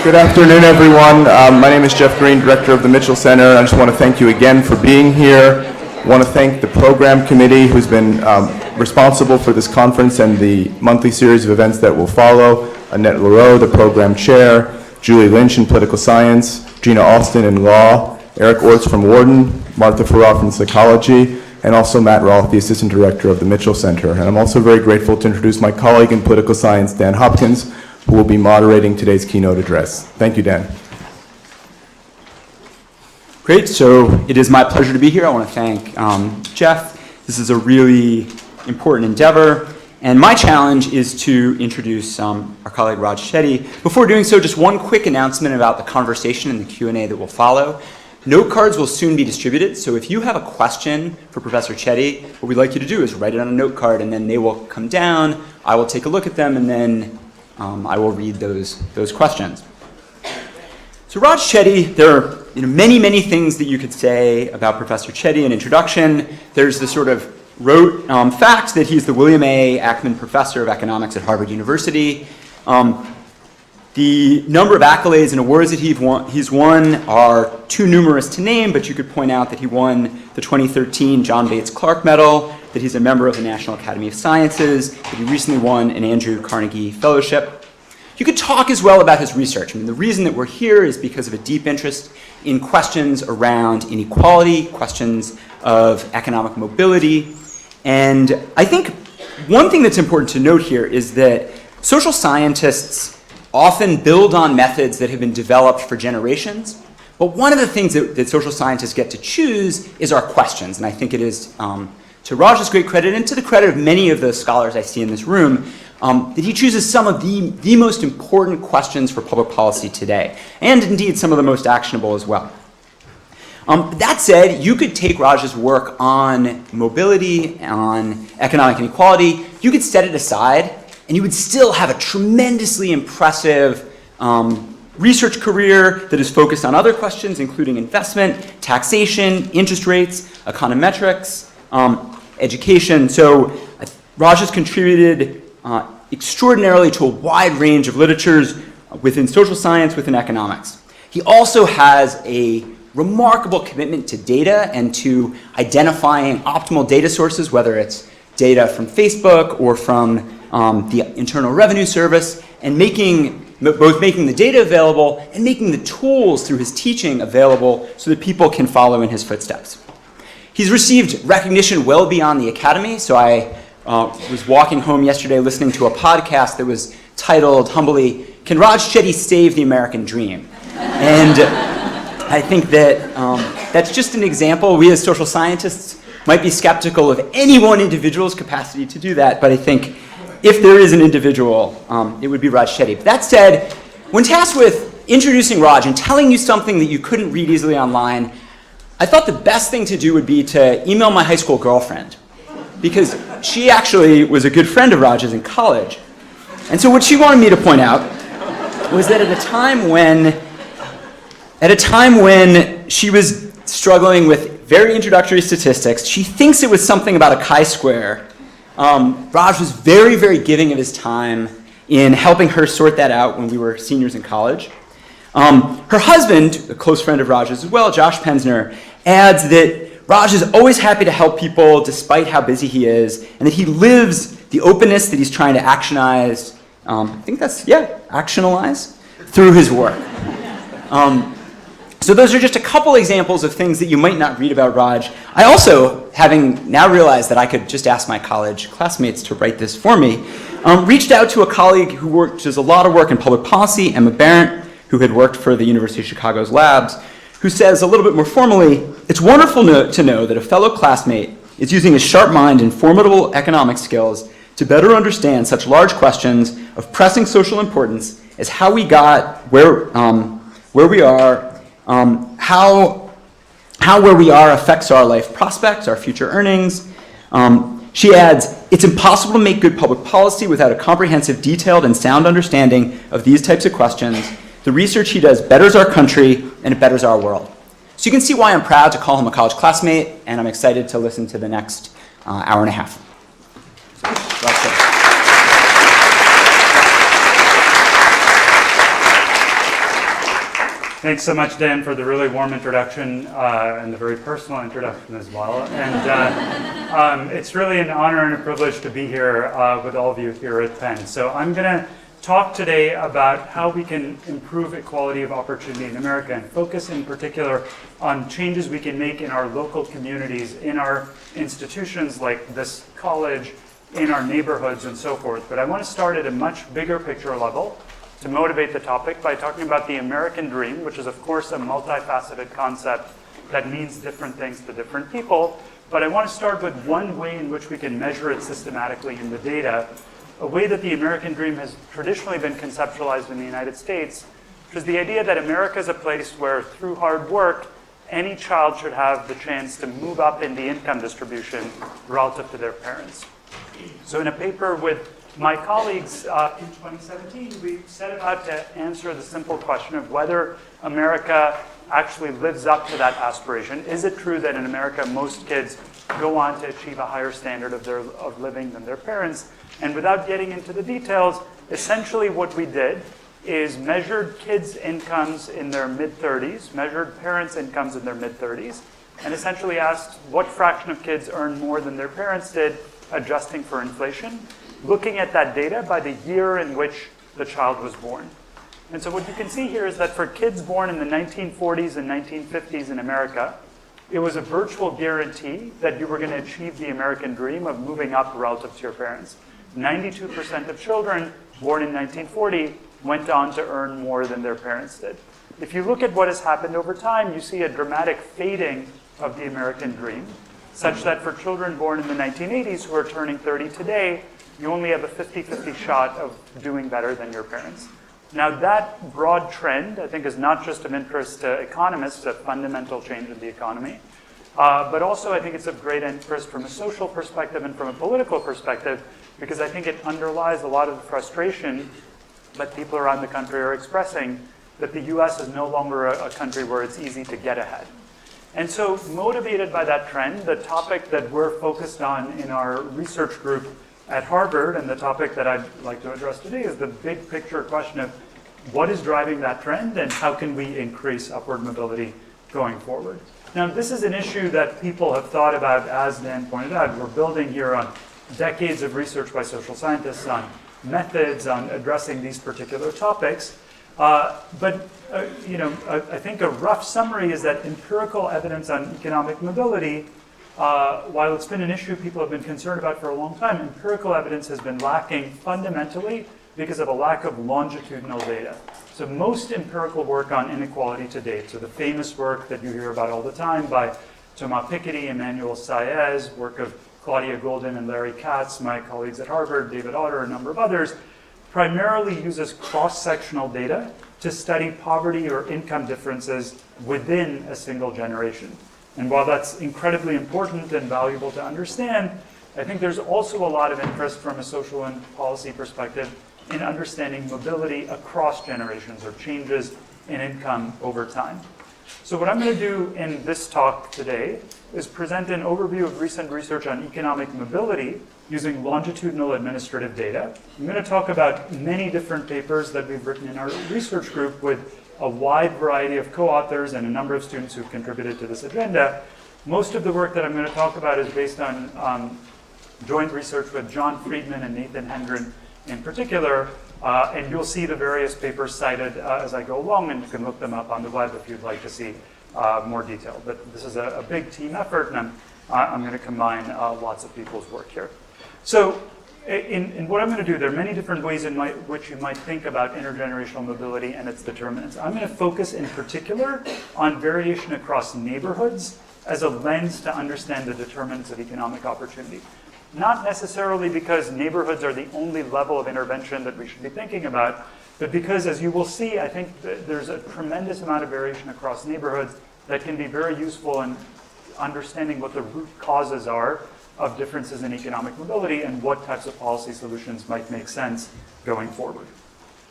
Good afternoon, everyone. My name is Jeff Greene, Director of the Mitchell Center. I just want to thank you again for being here. I want to thank the program committee who's been responsible for this conference and the monthly series of events that will follow. Annette Leroux, the program chair, Julie Lynch in political science, Gina Alston in law, Eric Orts from Wharton, Martha Farrar from psychology, and also Matt Roth, the assistant director of the Mitchell Center. And I'm also very grateful to introduce my colleague in political science, Dan Hopkins, who will be moderating today's keynote address. Thank you, Dan. Great, so it is my pleasure to be here. I want to thank Jeff. This is a really important endeavor, and my challenge is to introduce our colleague Raj Chetty. Before doing so, just one quick announcement about the conversation and the Q&A that will follow. Note cards will soon be distributed, so if you have a question for Professor Chetty, what we'd like you to do is write it on a note card, and then they will come down, I will take a look at them, and then I will read those questions. So Raj Chetty, there are many things that you could say about Professor Chetty in introduction. There's the sort of rote fact that he's the William A. Ackman Professor of Economics at Harvard University. The number of accolades and awards that he's won are too numerous to name, but you could point out that he won the 2013 John Bates Clark Medal, that he's a member of the National Academy of Sciences, that he recently won an Andrew Carnegie Fellowship. You could talk as well about his research. I mean, the reason that we're here is because of a deep interest in questions around inequality, questions of economic mobility. And I think one thing that's important to note here is that social scientists often build on methods that have been developed for generations. But one of the things that social scientists get to choose is our questions. And I think it is to Raj's great credit and to the credit of many of the scholars I see in this room that he chooses some of the most important questions for public policy today, and indeed some of the most actionable as well. That said, you could take Raj's work on mobility, on economic inequality, you could set it aside, and you would still have a tremendously impressive research career that is focused on other questions, including investment, taxation, interest rates, econometrics, education. So Raj has contributed extraordinarily to a wide range of literatures within social science, within economics. He also has a remarkable commitment to data and to identifying optimal data sources, whether it's data from Facebook or from the Internal Revenue Service, and both making the data available and making the tools through his teaching available so that people can follow in his footsteps. He's received recognition well beyond the academy, so I was walking home yesterday listening to a podcast that was titled, humbly, "Can Raj Chetty Save the American Dream?" And I think that that's just an example. We as social scientists might be skeptical of any one individual's capacity to do that, but I think if there is an individual, it would be Raj Chetty. But that said, when tasked with introducing Raj and telling you something that you couldn't read easily online, I thought the best thing to do would be to email my high school girlfriend, because she actually was a good friend of Raj's in college. And so what she wanted me to point out was that at a time when she was struggling with very introductory statistics, she thinks it was something about a chi-square. Raj was very giving of his time in helping her sort that out when we were seniors in college. Her husband, a close friend of Raj's as well, Josh Pensner, adds that Raj is always happy to help people despite how busy he is, and that he lives the openness that he's trying to actionalize, actionalize through his work. So those are just a couple examples of things that you might not read about Raj. I also, having now realized that I could just ask my college classmates to write this for me, reached out to a colleague who does a lot of work in public policy, Emma Barrett, who had worked for the University of Chicago's labs, who says a little bit more formally, "It's wonderful to know that a fellow classmate is using his sharp mind and formidable economic skills to better understand such large questions of pressing social importance as how we got where we are, how where we are affects our life prospects, our future earnings." She adds, "It's impossible to make good public policy without a comprehensive, detailed, and sound understanding of these types of questions. The research he does betters our country, and it betters our world." So you can see why I'm proud to call him a college classmate, and I'm excited to listen to the next hour and a half. Thanks so much, Dan, for the really warm introduction and the very personal introduction as well. And it's really an honor and a privilege to be here with all of you here at Penn. So I'm going to talk today about how we can improve equality of opportunity in America and focus in particular on changes we can make in our local communities, in our institutions like this college, in our neighborhoods and so forth. But I want to start at a much bigger picture level to motivate the topic by talking about the American dream, which is of course a multifaceted concept that means different things to different people. But I want to start with one way in which we can measure it systematically in the data, a way that the American dream has traditionally been conceptualized in the United States, which is the idea that America is a place where through hard work, any child should have the chance to move up in the income distribution relative to their parents. So in a paper with my colleagues in 2017, we set about to answer the simple question of whether America actually lives up to that aspiration. Is it true that in America most kids go on to achieve a higher standard of living than their parents? And without getting into the details, essentially what we did is measured kids' incomes in their mid-30s, measured parents' incomes in their mid-30s, and essentially asked what fraction of kids earn more than their parents did, adjusting for inflation, looking at that data by the year in which the child was born. And so what you can see here is that for kids born in the 1940s and 1950s in America, it was a virtual guarantee that you were going to achieve the American dream of moving up relative to your parents. 92% of children born in 1940 went on to earn more than their parents did. If you look at what has happened over time, you see a dramatic fading of the American dream, such that for children born in the 1980s who are turning 30 today, you only have a 50-50 shot of doing better than your parents. Now that broad trend, I think, is not just of interest to economists, a fundamental change in the economy, but also I think it's of great interest from a social perspective and from a political perspective, because I think it underlies a lot of the frustration that people around the country are expressing that the US is no longer a country where it's easy to get ahead. And so motivated by that trend, the topic that we're focused on in our research group at Harvard, and the topic that I'd like to address today, is the big picture question of what is driving that trend and how can we increase upward mobility going forward. Now, this is an issue that people have thought about, as Dan pointed out. We're building here on decades of research by social scientists on methods, on addressing these particular topics. I think a rough summary is that empirical evidence on economic mobility, while it's been an issue people have been concerned about for a long time, empirical evidence has been lacking fundamentally because of a lack of longitudinal data. So most empirical work on inequality to date, so the famous work that you hear about all the time by Thomas Piketty, Emmanuel Saez, work of Claudia Golden and Larry Katz, my colleagues at Harvard, David Otter, a number of others, primarily uses cross-sectional data to study poverty or income differences within a single generation. And while that's incredibly important and valuable to understand, I think there's also a lot of interest from a social and policy perspective in understanding mobility across generations or changes in income over time. So what I'm going to do in this talk today is present an overview of recent research on economic mobility using longitudinal administrative data. I'm going to talk about many different papers that we've written in our research group with a wide variety of co-authors and a number of students who've contributed to this agenda. Most of the work that I'm going to talk about is based on joint research with John Friedman and Nathan Hendren in particular, and you'll see the various papers cited as I go along, and you can look them up on the web if you'd like to see more detail. But this is a big team effort, and I'm going to combine lots of people's work here. So in what I'm going to do, there are many different ways in which you might think about intergenerational mobility and its determinants. I'm going to focus in particular on variation across neighborhoods as a lens to understand the determinants of economic opportunity. Not necessarily because neighborhoods are the only level of intervention that we should be thinking about, but because, as you will see, I think that there's a tremendous amount of variation across neighborhoods that can be very useful in understanding what the root causes are of differences in economic mobility and what types of policy solutions might make sense going forward.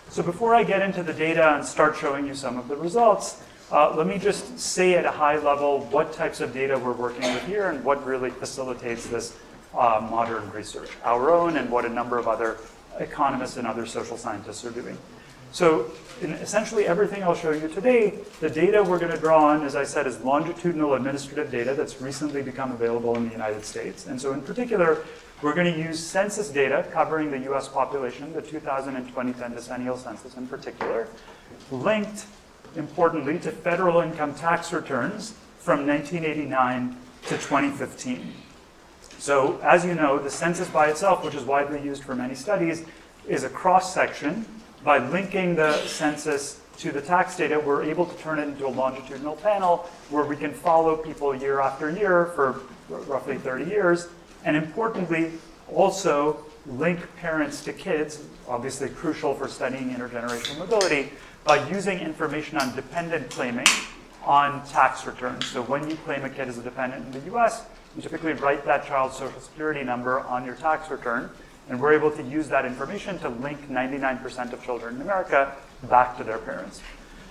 So before I get into the data and start showing you some of the results, let me just say at a high level what types of data we're working with here and what really facilitates this modern research, our own and what a number of other economists and other social scientists are doing. So in essentially everything I'll show you today, the data we're going to draw on, as I said, is longitudinal administrative data that's recently become available in the United States. And so in particular, we're going to use census data covering the US population, the 2000 and 2010 decennial census in particular, linked, importantly, to federal income tax returns from 1989 to 2015. So as you know, the census by itself, which is widely used for many studies, is a cross-section. By linking the census to the tax data, we're able to turn it into a longitudinal panel where we can follow people year after year for roughly 30 years. And importantly, also link parents to kids, obviously crucial for studying intergenerational mobility, by using information on dependent claiming on tax returns. So when you claim a kid as a dependent in the US, you typically write that child's social security number on your tax return. And we're able to use that information to link 99% of children in America back to their parents.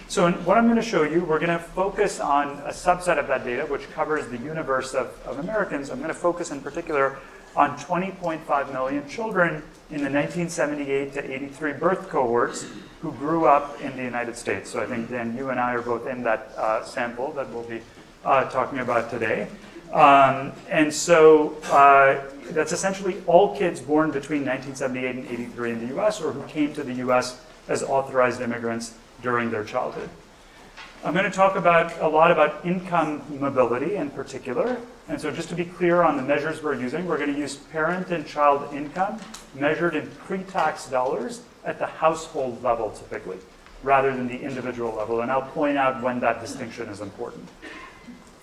So what I'm going to show you, we're going to focus on a subset of that data, which covers the universe of Americans. I'm going to focus in particular on 20.5 million children in the 1978 to 83 birth cohorts who grew up in the United States. So I think, Dan, you and I are both in that sample that we'll be talking about today. And so that's essentially all kids born between 1978 and 83 in the US or who came to the US as authorized immigrants during their childhood. I'm going to talk a lot about income mobility in particular. And so just to be clear on the measures we're using, we're going to use parent and child income measured in pre-tax dollars at the household level typically, rather than the individual level. And I'll point out when that distinction is important.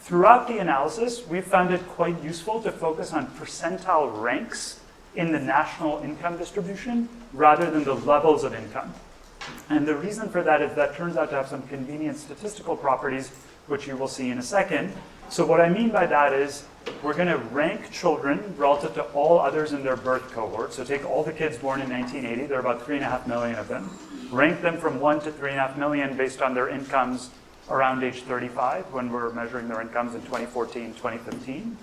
Throughout the analysis, we found it quite useful to focus on percentile ranks in the national income distribution rather than the levels of income. And the reason for that is that turns out to have some convenient statistical properties, which you will see in a second. So what I mean by that is we're going to rank children relative to all others in their birth cohort. So take all the kids born in 1980, there are about 3.5 million of them. Rank them from 1 to 3.5 million based on their incomes around age 35 when we're measuring their incomes in 2014, 2015.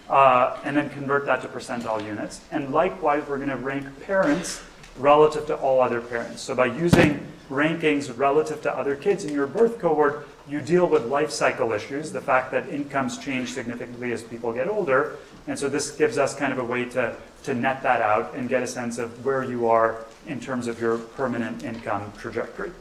And then convert that to percentile units. And likewise, we're going to rank parents relative to all other parents. So by using rankings relative to other kids in your birth cohort, you deal with life cycle issues, the fact that incomes change significantly as people get older. And so this gives us kind of a way to net that out and get a sense of where you are in terms of your permanent income trajectory.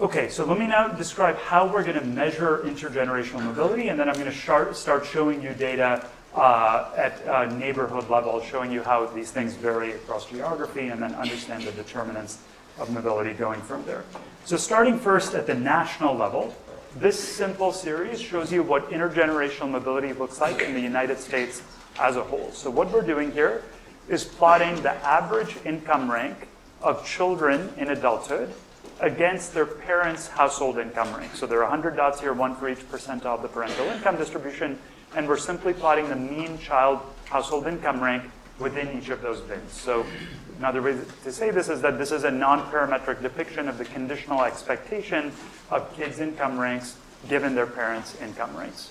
Okay, so let me now describe how we're going to measure intergenerational mobility, and then I'm going to start showing you data at neighborhood level, showing you how these things vary across geography, and then understand the determinants of mobility going from there. So starting first at the national level, this simple series shows you what intergenerational mobility looks like in the United States as a whole. So what we're doing here is plotting the average income rank of children in adulthood against their parents' household income rank. So there are 100 dots here, one for each percentile of the parental income distribution, and we're simply plotting the mean child household income rank within each of those bins. So another way to say this is that this is a non-parametric depiction of the conditional expectation of kids' income ranks given their parents' income ranks.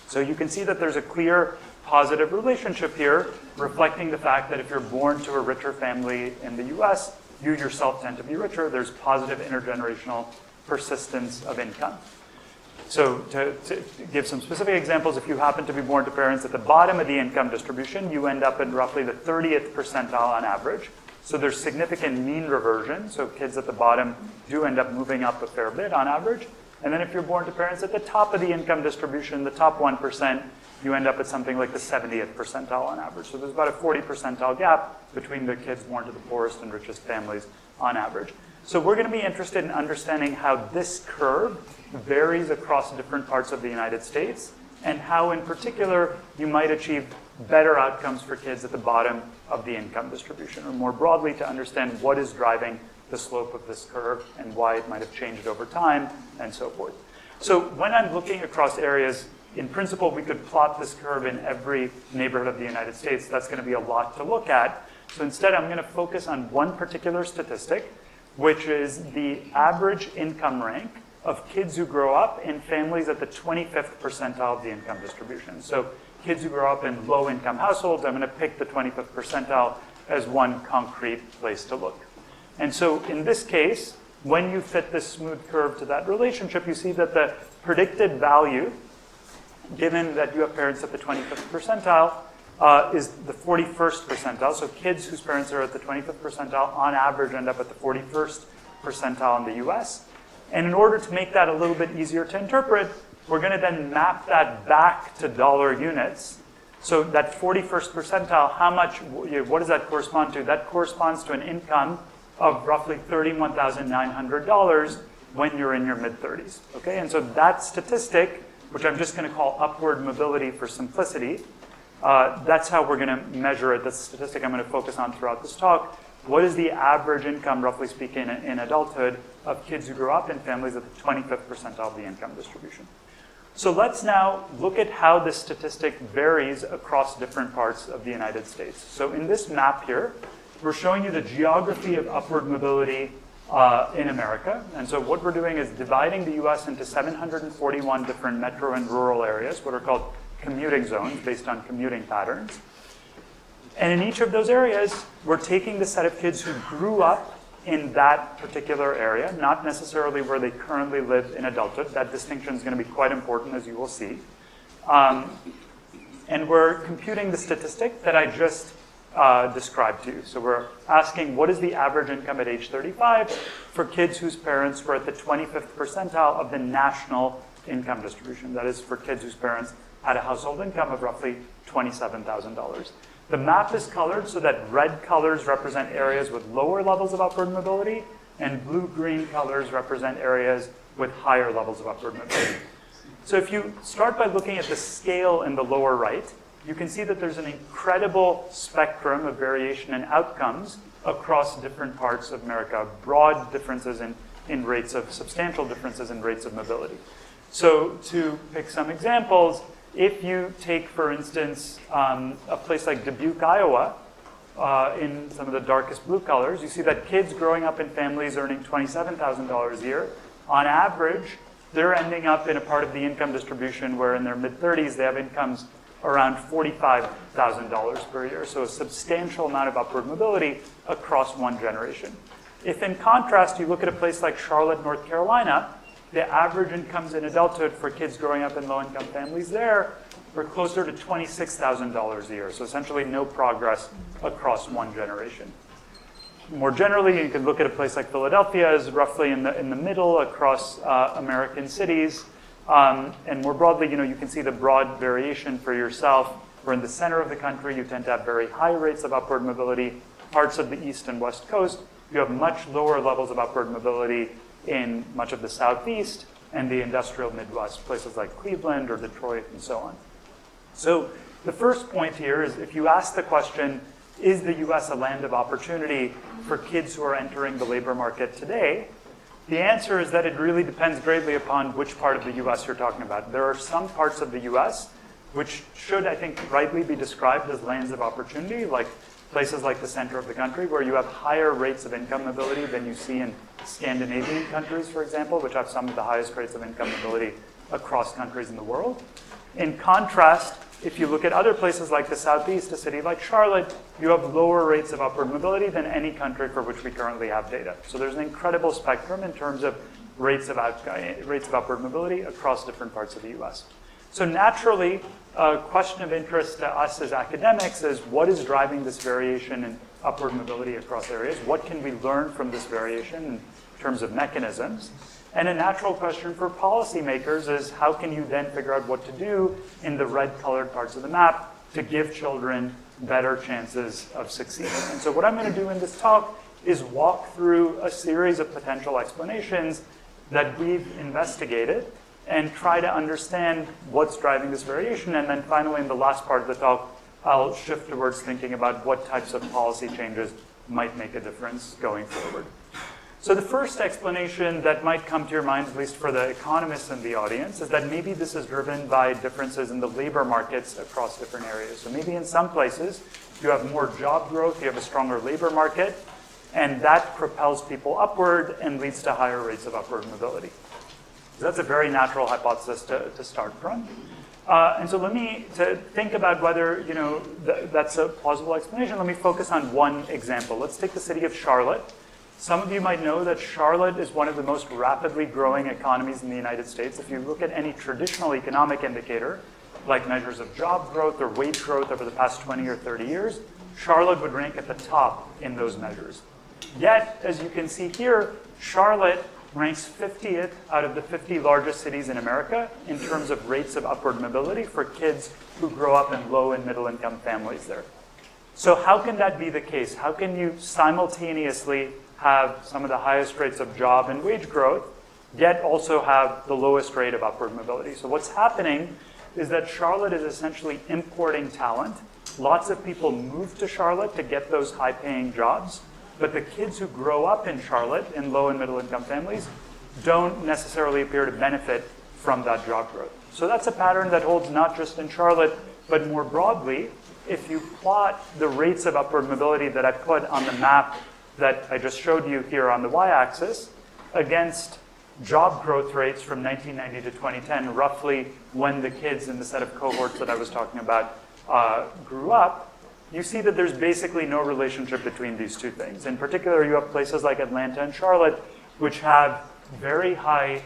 So you can see that there's a clear positive relationship here, reflecting the fact that if you're born to a richer family in the US, you yourself tend to be richer. There's positive intergenerational persistence of income. So to give some specific examples, if you happen to be born to parents at the bottom of the income distribution, you end up in roughly the 30th percentile on average. So there's significant mean reversion. So kids at the bottom do end up moving up a fair bit on average. And then if you're born to parents at the top of the income distribution, the top 1%, you end up at something like the 70th percentile on average. So there's about a 40 percentile gap between the kids born to the poorest and richest families on average. So we're going to be interested in understanding how this curve varies across different parts of the United States and how in particular you might achieve better outcomes for kids at the bottom of the income distribution, or more broadly to understand what is driving the slope of this curve and why it might have changed over time and so forth. So when I'm looking across areas, in principle, we could plot this curve in every neighborhood of the United States. That's going to be a lot to look at. So instead, I'm going to focus on one particular statistic, which is the average income rank of kids who grow up in families at the 25th percentile of the income distribution. So kids who grow up in low-income households, I'm going to pick the 25th percentile as one concrete place to look. And so in this case, when you fit this smooth curve to that relationship, you see that the predicted value, given that you have parents at the 25th percentile, is the 41st percentile. So kids whose parents are at the 25th percentile on average end up at the 41st percentile in the US. And in order to make that a little bit easier to interpret, we're going to then map that back to dollar units. So that 41st percentile, how much, what does that correspond to? That corresponds to an income of roughly $31,900 when you're in your mid-30s. Okay, and so that statistic, which I'm just going to call upward mobility for simplicity, that's how we're going to measure it. That's the statistic I'm going to focus on throughout this talk. What is the average income, roughly speaking, in adulthood of kids who grew up in families at the 25th percentile of the income distribution? So let's now look at how this statistic varies across different parts of the United States. So in this map here, we're showing you the geography of upward mobility in America. And so what we're doing is dividing the US into 741 different metro and rural areas, what are called commuting zones based on commuting patterns. And in each of those areas, we're taking the set of kids who grew up in that particular area, not necessarily where they currently live in adulthood. That distinction is going to be quite important, as you will see. And we're computing the statistic that I just described to you. So we're asking, what is the average income at age 35 for kids whose parents were at the 25th percentile of the national income distribution? That is for kids whose parents had a household income of roughly $27,000. The map is colored so that red colors represent areas with lower levels of upward mobility, and blue-green colors represent areas with higher levels of upward mobility. So if you start by looking at the scale in the lower right, you can see that there's an incredible spectrum of variation in outcomes across different parts of America, broad differences in rates of, substantial differences in rates of mobility. So to pick some examples, if you take, for instance, a place like Dubuque, Iowa, in some of the darkest blue colors, you see that kids growing up in families earning $27,000 a year, on average, they're ending up in a part of the income distribution where in their mid-30s they have incomes around $45,000 per year, so a substantial amount of upward mobility across one generation. If in contrast you look at a place like Charlotte, North Carolina, the average incomes in adulthood for kids growing up in low-income families there were closer to $26,000 a year, so essentially no progress across one generation. More generally, you can look at a place like Philadelphia as roughly in the middle across American cities. And more broadly, you can see the broad variation for yourself. We're in the center of the country. You tend to have very high rates of upward mobility. Parts of the East and West Coast, you have much lower levels of upward mobility in much of the Southeast and the industrial Midwest, places like Cleveland or Detroit and so on. So the first point here is if you ask the question, is the US a land of opportunity for kids who are entering the labor market today? The answer is that it really depends greatly upon which part of the US you're talking about. There are some parts of the US which should, I think, rightly be described as lands of opportunity, like places like the center of the country where you have higher rates of income mobility than you see in Scandinavian countries, for example, which have some of the highest rates of income mobility across countries in the world. In contrast, if you look at other places like the Southeast, a city like Charlotte, you have lower rates of upward mobility than any country for which we currently have data. So there's an incredible spectrum in terms of rates of upward mobility across different parts of the US. So naturally, a question of interest to us as academics is what is driving this variation in upward mobility across areas? What can we learn from this variation in terms of mechanisms? And a natural question for policymakers is how can you then figure out what to do in the red-colored parts of the map to give children better chances of succeeding? And so what I'm going to do in this talk is walk through a series of potential explanations that we've investigated and try to understand what's driving this variation. And then finally, in the last part of the talk, I'll shift towards thinking about what types of policy changes might make a difference going forward. So the first explanation that might come to your mind, at least for the economists in the audience, is that maybe this is driven by differences in the labor markets across different areas. So maybe in some places, you have more job growth, you have a stronger labor market, and that propels people upward and leads to higher rates of upward mobility. So that's a very natural hypothesis to start from. And so to think about whether that's a plausible explanation, let me focus on one example. Let's take the city of Charlotte. Some of you might know that Charlotte is one of the most rapidly growing economies in the United States. If you look at any traditional economic indicator, like measures of job growth or wage growth over the past 20 or 30 years, Charlotte would rank at the top in those measures. Yet, as you can see here, Charlotte ranks 50th out of the 50 largest cities in America in terms of rates of upward mobility for kids who grow up in low and middle income families there. So how can that be the case? How can you simultaneously have some of the highest rates of job and wage growth, yet also have the lowest rate of upward mobility? So what's happening is that Charlotte is essentially importing talent. Lots of people move to Charlotte to get those high-paying jobs, but the kids who grow up in Charlotte in low and middle income families don't necessarily appear to benefit from that job growth. So that's a pattern that holds not just in Charlotte, but more broadly. If you plot the rates of upward mobility that I put on the map that I just showed you here on the y-axis against job growth rates from 1990 to 2010, roughly when the kids in the set of cohorts that I was talking about grew up, you see that there's basically no relationship between these two things. In particular, you have places like Atlanta and Charlotte, which have very high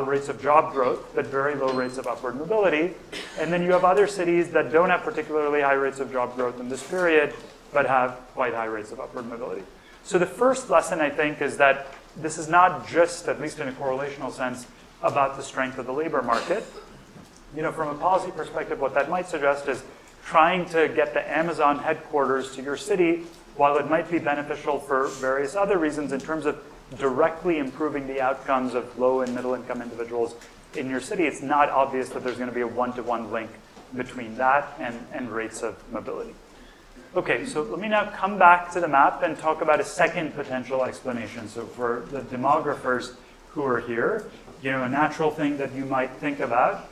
rates of job growth, but very low rates of upward mobility. And then you have other cities that don't have particularly high rates of job growth in this period, but have quite high rates of upward mobility. So the first lesson, I think, is that this is not just, at least in a correlational sense, about the strength of the labor market. From a policy perspective, what that might suggest is trying to get the Amazon headquarters to your city, while it might be beneficial for various other reasons in terms of directly improving the outcomes of low and middle income individuals in your city, it's not obvious that there's going to be a one-to-one link between that and rates of mobility. Okay, so let me now come back to the map and talk about a second potential explanation. So for the demographers who are here, a natural thing that you might think about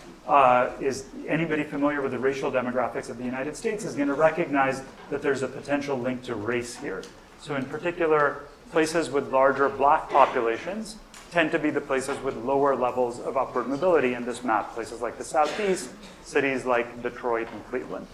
is anybody familiar with the racial demographics of the United States is going to recognize that there's a potential link to race here. So in particular, places with larger black populations tend to be the places with lower levels of upward mobility in this map, places like the Southeast, cities like Detroit and Cleveland.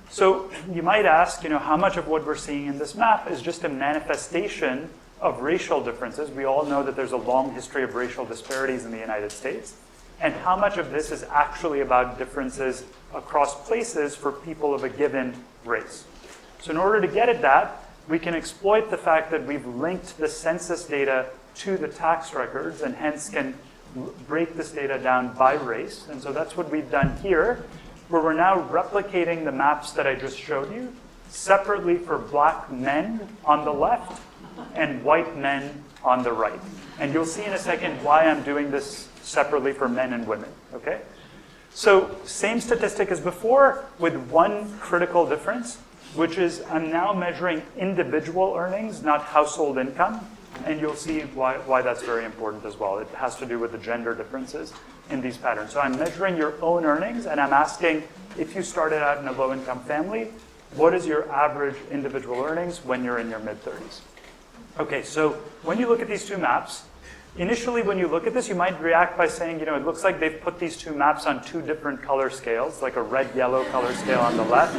So you might ask, how much of what we're seeing in this map is just a manifestation of racial differences? We all know that there's a long history of racial disparities in the United States. And how much of this is actually about differences across places for people of a given race? So in order to get at that, we can exploit the fact that we've linked the census data to the tax records and hence can break this data down by race. And so that's what we've done here, where we're now replicating the maps that I just showed you separately for black men on the left and white men on the right. And you'll see in a second why I'm doing this separately for men and women, okay? So same statistic as before with one critical difference, which is I'm now measuring individual earnings, not household income. And you'll see why that's very important as well. It has to do with the gender differences in these patterns. So I'm measuring your own earnings, and I'm asking, if you started out in a low-income family, what is your average individual earnings when you're in your mid-30s? Okay, so when you look at these two maps, initially when you look at this, you might react by saying, it looks like they've put these two maps on two different color scales, like a red-yellow color scale on the left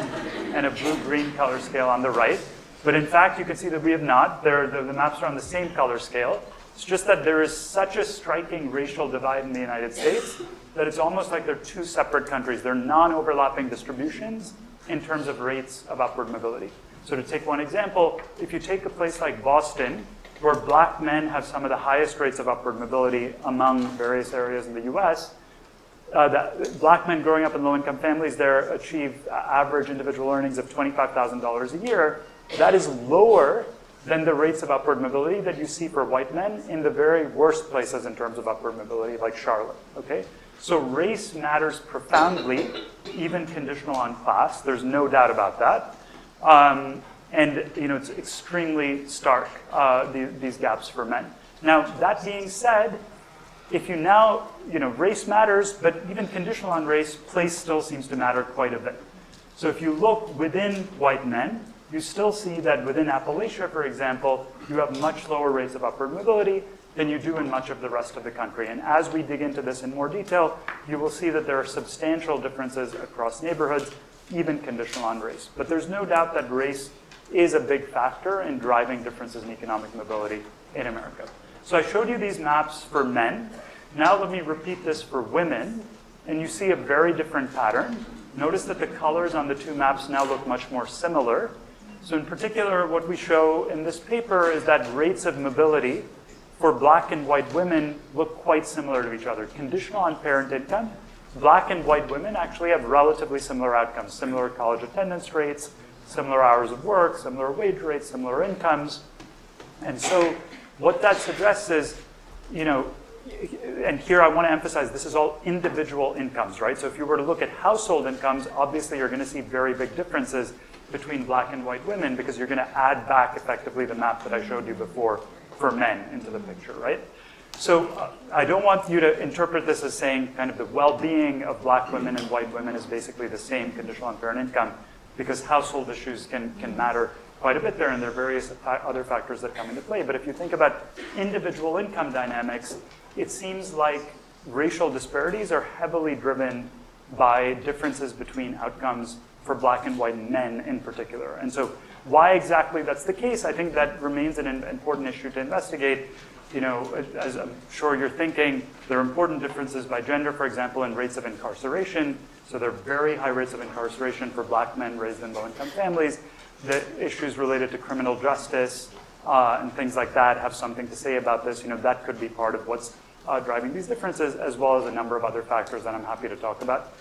and a blue-green color scale on the right. But in fact, you can see that we have not. The maps are on the same color scale. It's just that there is such a striking racial divide in the United States that it's almost like they're two separate countries. They're non-overlapping distributions in terms of rates of upward mobility. So to take one example, if you take a place like Boston, where black men have some of the highest rates of upward mobility among various areas in the US, black men growing up in low-income families there achieve average individual earnings of $25,000 a year. That is lower than the rates of upward mobility that you see for white men in the very worst places in terms of upward mobility, like Charlotte, okay? So race matters profoundly, even conditional on class. There's no doubt about that. And it's extremely stark, these gaps for men. Now, that being said, if you now, race matters, but even conditional on race, place still seems to matter quite a bit. So if you look within white men, you still see that within Appalachia, for example, you have much lower rates of upward mobility than you do in much of the rest of the country. And as we dig into this in more detail, you will see that there are substantial differences across neighborhoods, even conditional on race. But there's no doubt that race is a big factor in driving differences in economic mobility in America. So I showed you these maps for men. Now let me repeat this for women, and you see a very different pattern. Notice that the colors on the two maps now look much more similar. So in particular, what we show in this paper is that rates of mobility for black and white women look quite similar to each other. Conditional on parent income, black and white women actually have relatively similar outcomes, similar college attendance rates, similar hours of work, similar wage rates, similar incomes. And so what that suggests is, and here I want to emphasize, this is all individual incomes, right? So if you were to look at household incomes, obviously you're going to see very big differences between black and white women because you're going to add back effectively the map that I showed you before for men into the picture, right? So I don't want you to interpret this as saying kind of the well-being of black women and white women is basically the same conditional on parent income, because household issues can matter quite a bit there, and there are various other factors that come into play. But if you think about individual income dynamics, it seems like racial disparities are heavily driven by differences between outcomes for black and white men in particular. And so why exactly that's the case, I think that remains an important issue to investigate. As I'm sure you're thinking, there are important differences by gender, for example, in rates of incarceration. So there are very high rates of incarceration for black men raised in low-income families. The issues related to criminal justice and things like that have something to say about this. That could be part of what's driving these differences, as well as a number of other factors that I'm happy to talk about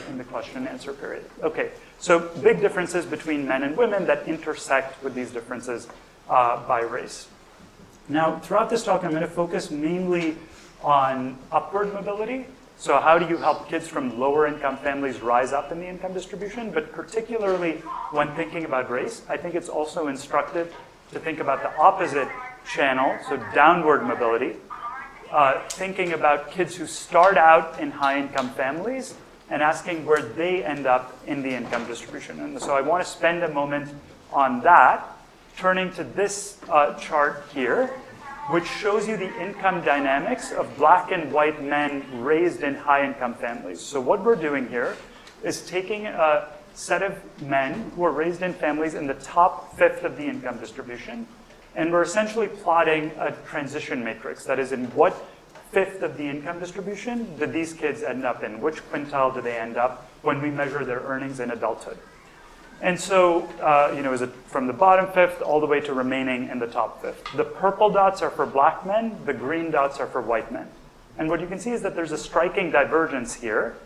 in the question and answer period. Okay, so big differences between men and women that intersect with these differences by race. Now, throughout this talk, I'm going to focus mainly on upward mobility. So how do you help kids from lower income families rise up in the income distribution? But particularly when thinking about race, I think it's also instructive to think about the opposite channel, so downward mobility, thinking about kids who start out in high income families and asking where they end up in the income distribution. And so I want to spend a moment on that, turning to this chart here, which shows you the income dynamics of black and white men raised in high-income families. So what we're doing here is taking a set of men who are raised in families in the top fifth of the income distribution, and we're essentially plotting a transition matrix. That is, in what fifth of the income distribution do these kids end up in? Which quintile do they end up when we measure their earnings in adulthood? And so, is it from the bottom fifth all the way to remaining in the top fifth? The purple dots are for black men, the green dots are for white men. And what you can see is that there's a striking divergence here.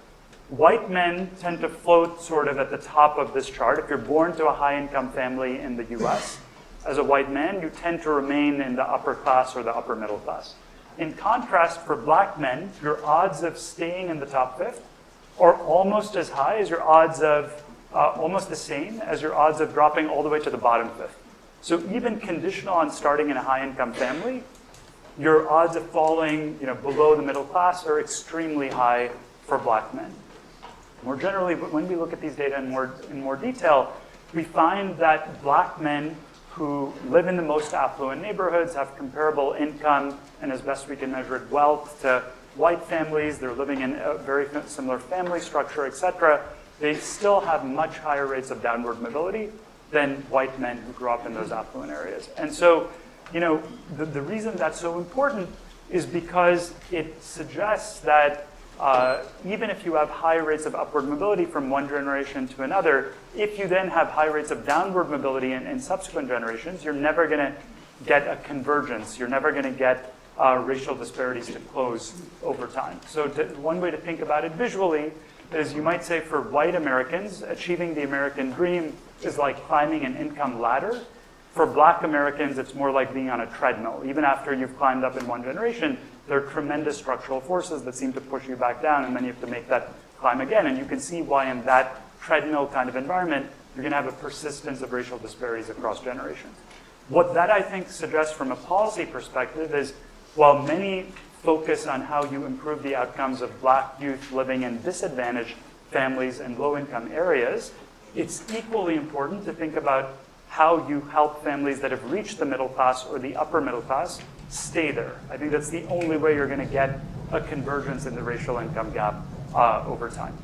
White men tend to float sort of at the top of this chart. If you're born to a high-income family in the US, as a white man, you tend to remain in the upper class or the upper middle class. In contrast, for black men, your odds of staying in the top fifth are almost as high as your odds of almost the same as your odds of dropping all the way to the bottom fifth. So even conditional on starting in a high-income family, your odds of falling below the middle class are extremely high for black men. More generally, when we look at these data in more detail, we find that black men who live in the most affluent neighborhoods have comparable income and, as best we can measure it, wealth to white families. They're living in a very similar family structure, etc. They still have much higher rates of downward mobility than white men who grew up in those affluent areas. And so, the reason that's so important is because it suggests that even if you have high rates of upward mobility from one generation to another, if you then have high rates of downward mobility in subsequent generations, you're never going to get a convergence. You're never going to get racial disparities to close over time. So one way to think about it visually is you might say for white Americans, achieving the American dream is like climbing an income ladder. For black Americans, it's more like being on a treadmill. Even after you've climbed up in one generation, there are tremendous structural forces that seem to push you back down, and then you have to make that climb again. And you can see why in that treadmill kind of environment, you're going to have a persistence of racial disparities across generations. What that, I think, suggests from a policy perspective is, while many focus on how you improve the outcomes of black youth living in disadvantaged families and low-income areas, it's equally important to think about how you help families that have reached the middle class or the upper middle class stay there. I think that's the only way you're going to get a convergence in the racial income gap over time.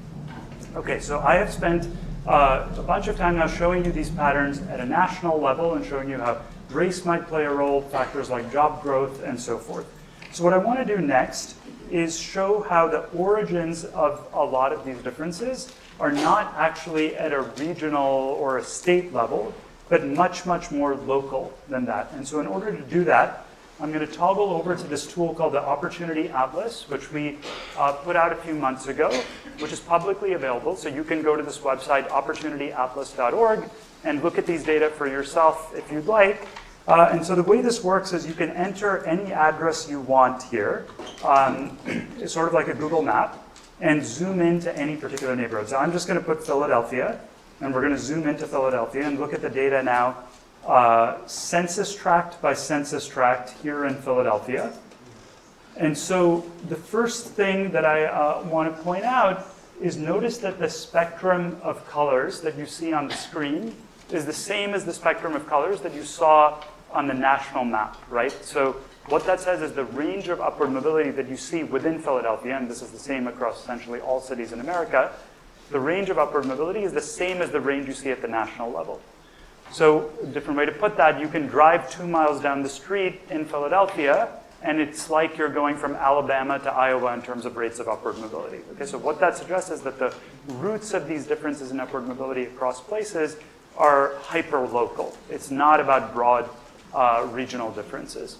Okay, so I have spent a bunch of time now showing you these patterns at a national level and showing you how race might play a role, factors like job growth, and so forth. So what I want to do next is show how the origins of a lot of these differences are not actually at a regional or a state level, but much, much more local than that. And so in order to do that, I'm going to toggle over to this tool called the Opportunity Atlas, which we put out a few months ago, which is publicly available. So you can go to this website, opportunityatlas.org, and look at these data for yourself if you'd like. And so the way this works is you can enter any address you want here. It's sort of like a Google map, and zoom into any particular neighborhood. So I'm just going to put Philadelphia, and we're going to zoom into Philadelphia and look at the data now, census tract by census tract here in Philadelphia. And so the first thing that I want to point out is notice that the spectrum of colors that you see on the screen is the same as the spectrum of colors that you saw on the national map, right? So what that says is the range of upward mobility that you see within Philadelphia, and this is the same across essentially all cities in America, the range of upward mobility is the same as the range you see at the national level. So a different way to put that, you can drive 2 miles down the street in Philadelphia, and it's like you're going from Alabama to Iowa in terms of rates of upward mobility. Okay, so what that suggests is that the roots of these differences in upward mobility across places are hyper-local. It's not about broad regional differences.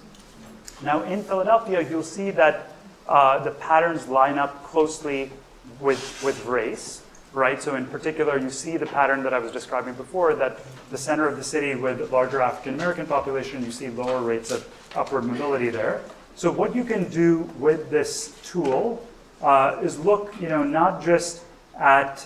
Now in Philadelphia, you'll see that the patterns line up closely with race, right? So in particular, you see the pattern that I was describing before, that the center of the city with a larger African-American population, you see lower rates of upward mobility there. So what you can do with this tool is look, not just at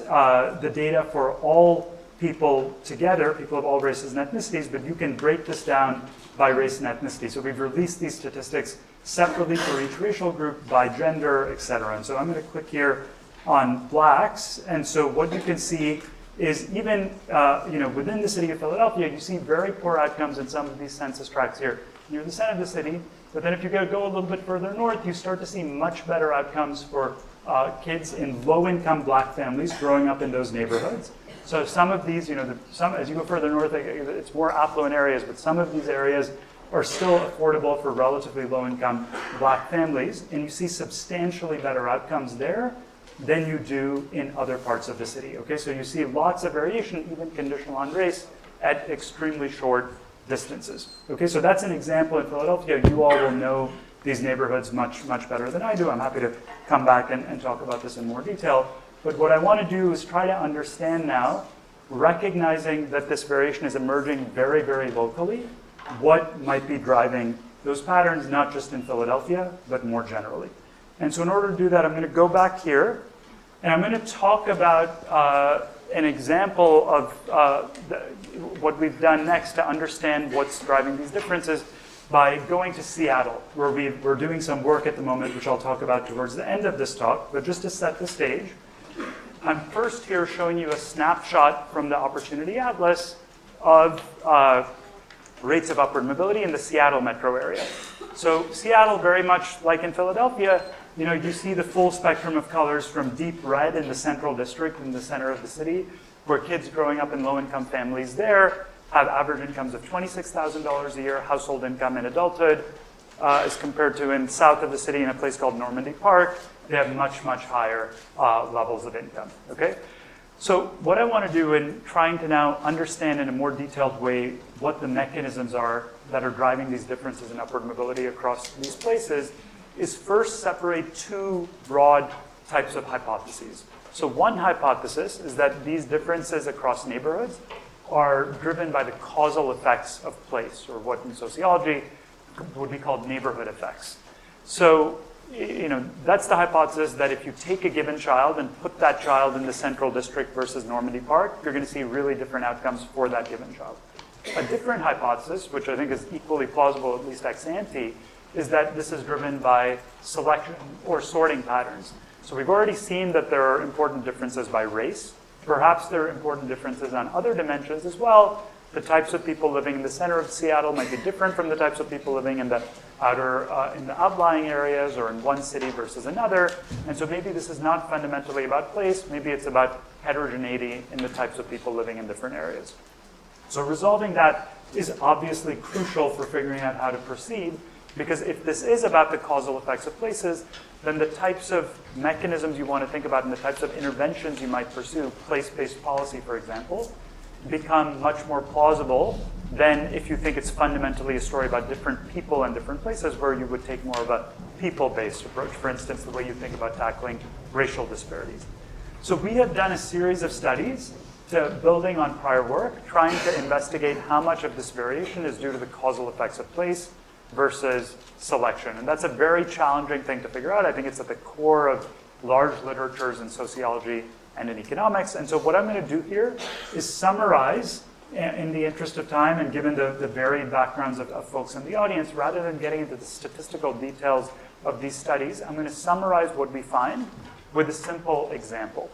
the data for all people together, people of all races and ethnicities, but you can break this down by race and ethnicity. So we've released these statistics separately for each racial group by gender, et cetera. And so I'm going to click here on blacks. And so what you can see is even within the city of Philadelphia, you see very poor outcomes in some of these census tracts here near the center of the city. But then if you go a little bit further north, you start to see much better outcomes for kids in low-income black families growing up in those neighborhoods. So some of these, as you go further north, it's more affluent areas, but some of these areas are still affordable for relatively low-income black families, and you see substantially better outcomes there than you do in other parts of the city. Okay, so you see lots of variation, even conditional on race, at extremely short distances. Okay, so that's an example in Philadelphia. You all will know these neighborhoods much, much better than I do. I'm happy to come back and talk about this in more detail. But what I want to do is try to understand now, recognizing that this variation is emerging very, very locally, what might be driving those patterns, not just in Philadelphia, but more generally. And so in order to do that, I'm going to go back here, and I'm going to talk about an example of what we've done next to understand what's driving these differences by going to Seattle, where we're doing some work at the moment, which I'll talk about towards the end of this talk. But just to set the stage, I'm first here showing you a snapshot from the Opportunity Atlas of rates of upward mobility in the Seattle metro area. So Seattle, very much like in Philadelphia, you see the full spectrum of colors from deep red in the central district in the center of the city, where kids growing up in low-income families there have average incomes of $26,000 a year, household income in adulthood, as compared to in south of the city in a place called Normandy Park, they have much, much higher levels of income, okay? So what I want to do in trying to now understand in a more detailed way what the mechanisms are that are driving these differences in upward mobility across these places is first separate two broad types of hypotheses. So one hypothesis is that these differences across neighborhoods are driven by the causal effects of place, or what in sociology would be called neighborhood effects. So, that's the hypothesis that if you take a given child and put that child in the central district versus Normandy Park, you're going to see really different outcomes for that given child. A different hypothesis, which I think is equally plausible, at least ex ante, is that this is driven by selection or sorting patterns. So we've already seen that there are important differences by race. Perhaps there are important differences on other dimensions as well. The types of people living in the center of Seattle might be different from the types of people living in the in the outlying areas or in one city versus another. And so maybe this is not fundamentally about place. Maybe it's about heterogeneity in the types of people living in different areas. So resolving that is obviously crucial for figuring out how to proceed, because if this is about the causal effects of places, then the types of mechanisms you want to think about and the types of interventions you might pursue, place-based policy, for example, become much more plausible than if you think it's fundamentally a story about different people and different places, where you would take more of a people-based approach, for instance, the way you think about tackling racial disparities. So we have done a series of studies building on prior work, trying to investigate how much of this variation is due to the causal effects of place versus selection. And that's a very challenging thing to figure out. I think it's at the core of large literatures in sociology and in economics. And so what I'm going to do here is summarize, in the interest of time and given the varied backgrounds of folks in the audience, rather than getting into the statistical details of these studies, I'm going to summarize what we find with a simple example.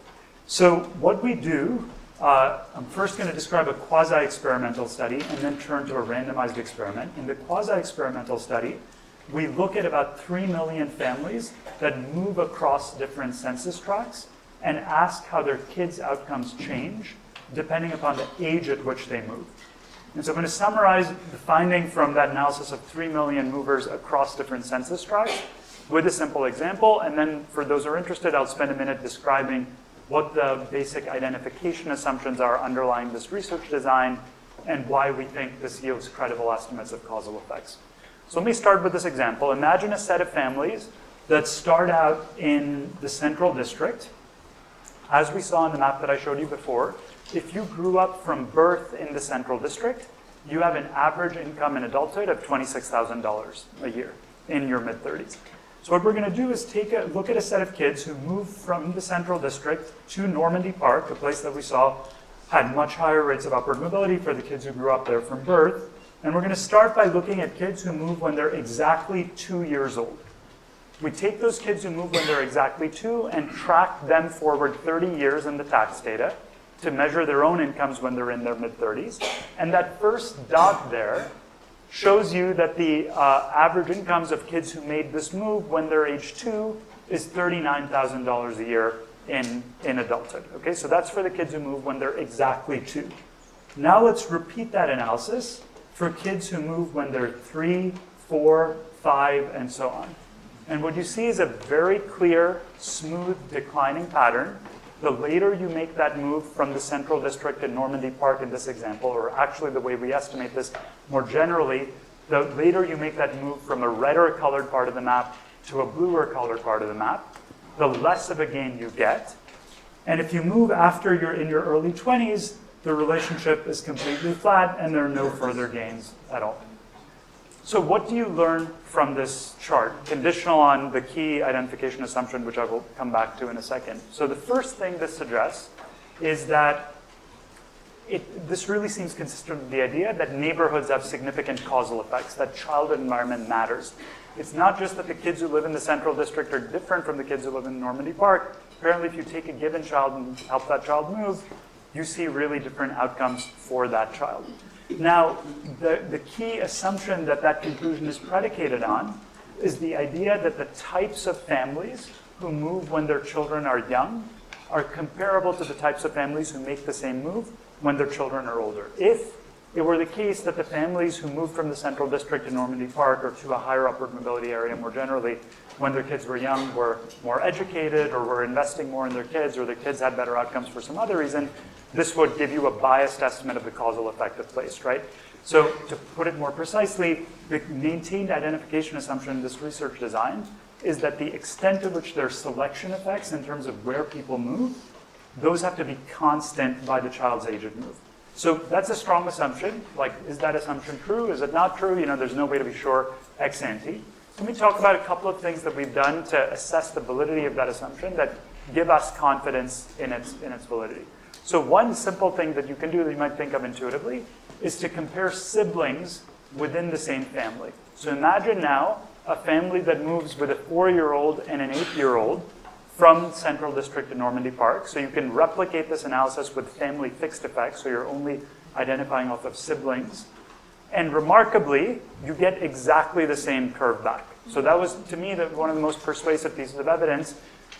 So what we do, I'm first going to describe a quasi-experimental study and then turn to a randomized experiment. In the quasi-experimental study, we look at about 3 million families that move across different census tracts and ask how their kids' outcomes change depending upon the age at which they move. And so I'm going to summarize the finding from that analysis of 3 million movers across different census tracts with a simple example. And then for those who are interested, I'll spend a minute describing what the basic identification assumptions are underlying this research design and why we think this yields credible estimates of causal effects. So let me start with this example. Imagine a set of families that start out in the central district. As we saw in the map that I showed you before, if you grew up from birth in the central district, you have an average income in adulthood of $26,000 a year in your mid-30s. So what we're going to do is take a look at a set of kids who moved from the central district to Normandy Park, a place that we saw had much higher rates of upward mobility for the kids who grew up there from birth. And we're going to start by looking at kids who move when they're exactly 2 years old. We take those kids who move when they're exactly 2 and track them forward 30 years in the tax data to measure their own incomes when they're in their mid-30s. And that first dot there shows you that the average incomes of kids who made this move when they're age 2 is $39,000 a year in adulthood. Okay, so that's for the kids who move when they're exactly 2. Now let's repeat that analysis for kids who move when they're 3, 4, 5, and so on. And what you see is a very clear, smooth, declining pattern. The later you make that move from the central district in Normandy Park in this example, or actually the way we estimate this more generally, the later you make that move from a redder colored part of the map to a bluer colored part of the map, the less of a gain you get. And if you move after you're in your early 20s, the relationship is completely flat and there are no further gains at all. So what do you learn from this chart, conditional on the key identification assumption, which I will come back to in a second? So the first thing this suggests is that this really seems consistent with the idea that neighborhoods have significant causal effects, that childhood environment matters. It's not just that the kids who live in the central district are different from the kids who live in Normandy Park. Apparently, if you take a given child and help that child move, you see really different outcomes for that child. Now, the key assumption that that conclusion is predicated on is the idea that the types of families who move when their children are young are comparable to the types of families who make the same move when their children are older. If it were the case that the families who moved from the central district to Normandy Park or to a higher upward mobility area more generally when their kids were young were more educated or were investing more in their kids or their kids had better outcomes for some other reason, this would give you a biased estimate of the causal effect of place, right? So to put it more precisely, the maintained identification assumption in this research design is that the extent to which there are selection effects in terms of where people move, those have to be constant by the child's age of move. So that's a strong assumption. Like, is that assumption true? Is it not true? You know, there's no way to be sure ex ante. Let me talk about a couple of things that we've done to assess the validity of that assumption that give us confidence in its validity. So one simple thing that you can do that you might think of intuitively is to compare siblings within the same family. So imagine now a family that moves with a 4-year-old and an 8-year-old from Central District to Normandy Park. So you can replicate this analysis with family fixed effects, so you're only identifying off of siblings. And remarkably, you get exactly the same curve back. So that was, to me, one of the most persuasive pieces of evidence.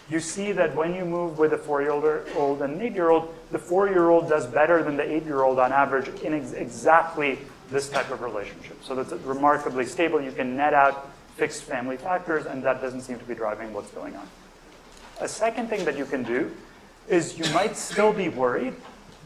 You see that when you move with a 4-year-old and an 8-year-old, the 4-year-old does better than the 8-year-old on average in exactly this type of relationship. So that's remarkably stable. You can net out fixed family factors, and that doesn't seem to be driving what's going on. A second thing that you can do is you might still be worried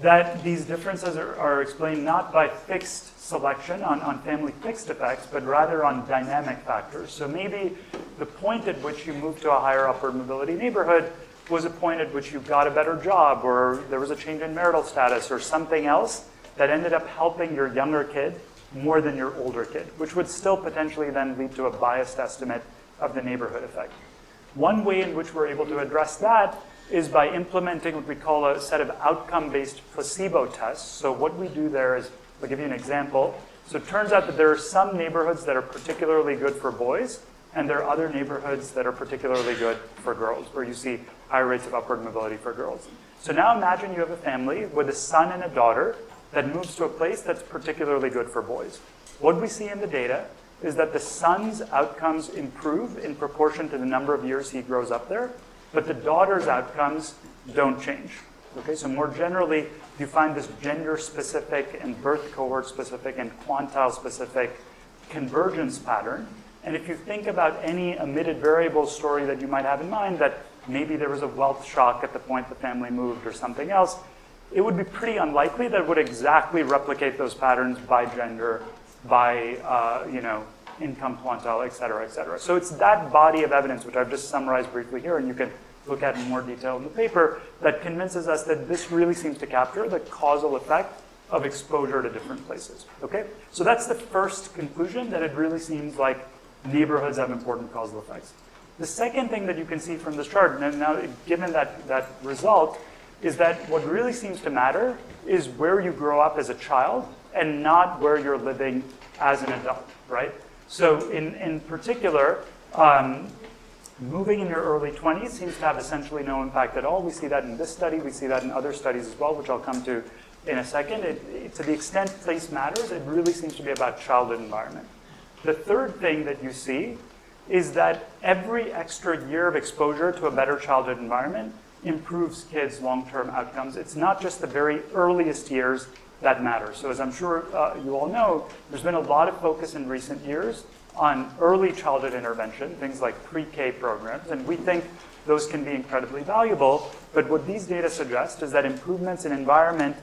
that these differences are explained not by fixed selection on family fixed effects, but rather on dynamic factors. So maybe the point at which you moved to a higher upward mobility neighborhood was a point at which you got a better job, or there was a change in marital status, or something else that ended up helping your younger kid more than your older kid, which would still potentially then lead to a biased estimate of the neighborhood effect. One way in which we're able to address that is by implementing what we call a set of outcome-based placebo tests. So what we do there is, I'll give you an example. So it turns out that there are some neighborhoods that are particularly good for boys, and there are other neighborhoods that are particularly good for girls, where you see higher rates of upward mobility for girls. So now imagine you have a family with a son and a daughter that moves to a place that's particularly good for boys. What we see in the data is that the son's outcomes improve in proportion to the number of years he grows up there, but the daughter's outcomes don't change. Okay, so more generally, you find this gender-specific and birth cohort-specific and quantile-specific convergence pattern. And if you think about any omitted variable story that you might have in mind, that maybe there was a wealth shock at the point the family moved or something else, it would be pretty unlikely that it would exactly replicate those patterns by gender, by income quantile, et cetera, et cetera. So it's that body of evidence, which I've just summarized briefly here, and you can look at in more detail in the paper, that convinces us that this really seems to capture the causal effect of exposure to different places. Okay? So that's the first conclusion, that it really seems like neighborhoods have important causal effects. The second thing that you can see from this chart, and now given that result, is that what really seems to matter is where you grow up as a child and not where you're living as an adult, right? So in particular, moving in your early 20s seems to have essentially no impact at all. We see that in this study. We see that in other studies as well, which I'll come to in a second. To the extent place matters, it really seems to be about childhood environment. The third thing that you see is that every extra year of exposure to a better childhood environment improves kids' long-term outcomes. It's not just the very earliest years that matter. So as I'm sure you all know, there's been a lot of focus in recent years on early childhood intervention, things like pre-K programs, and we think those can be incredibly valuable. But what these data suggest is that improvements in environment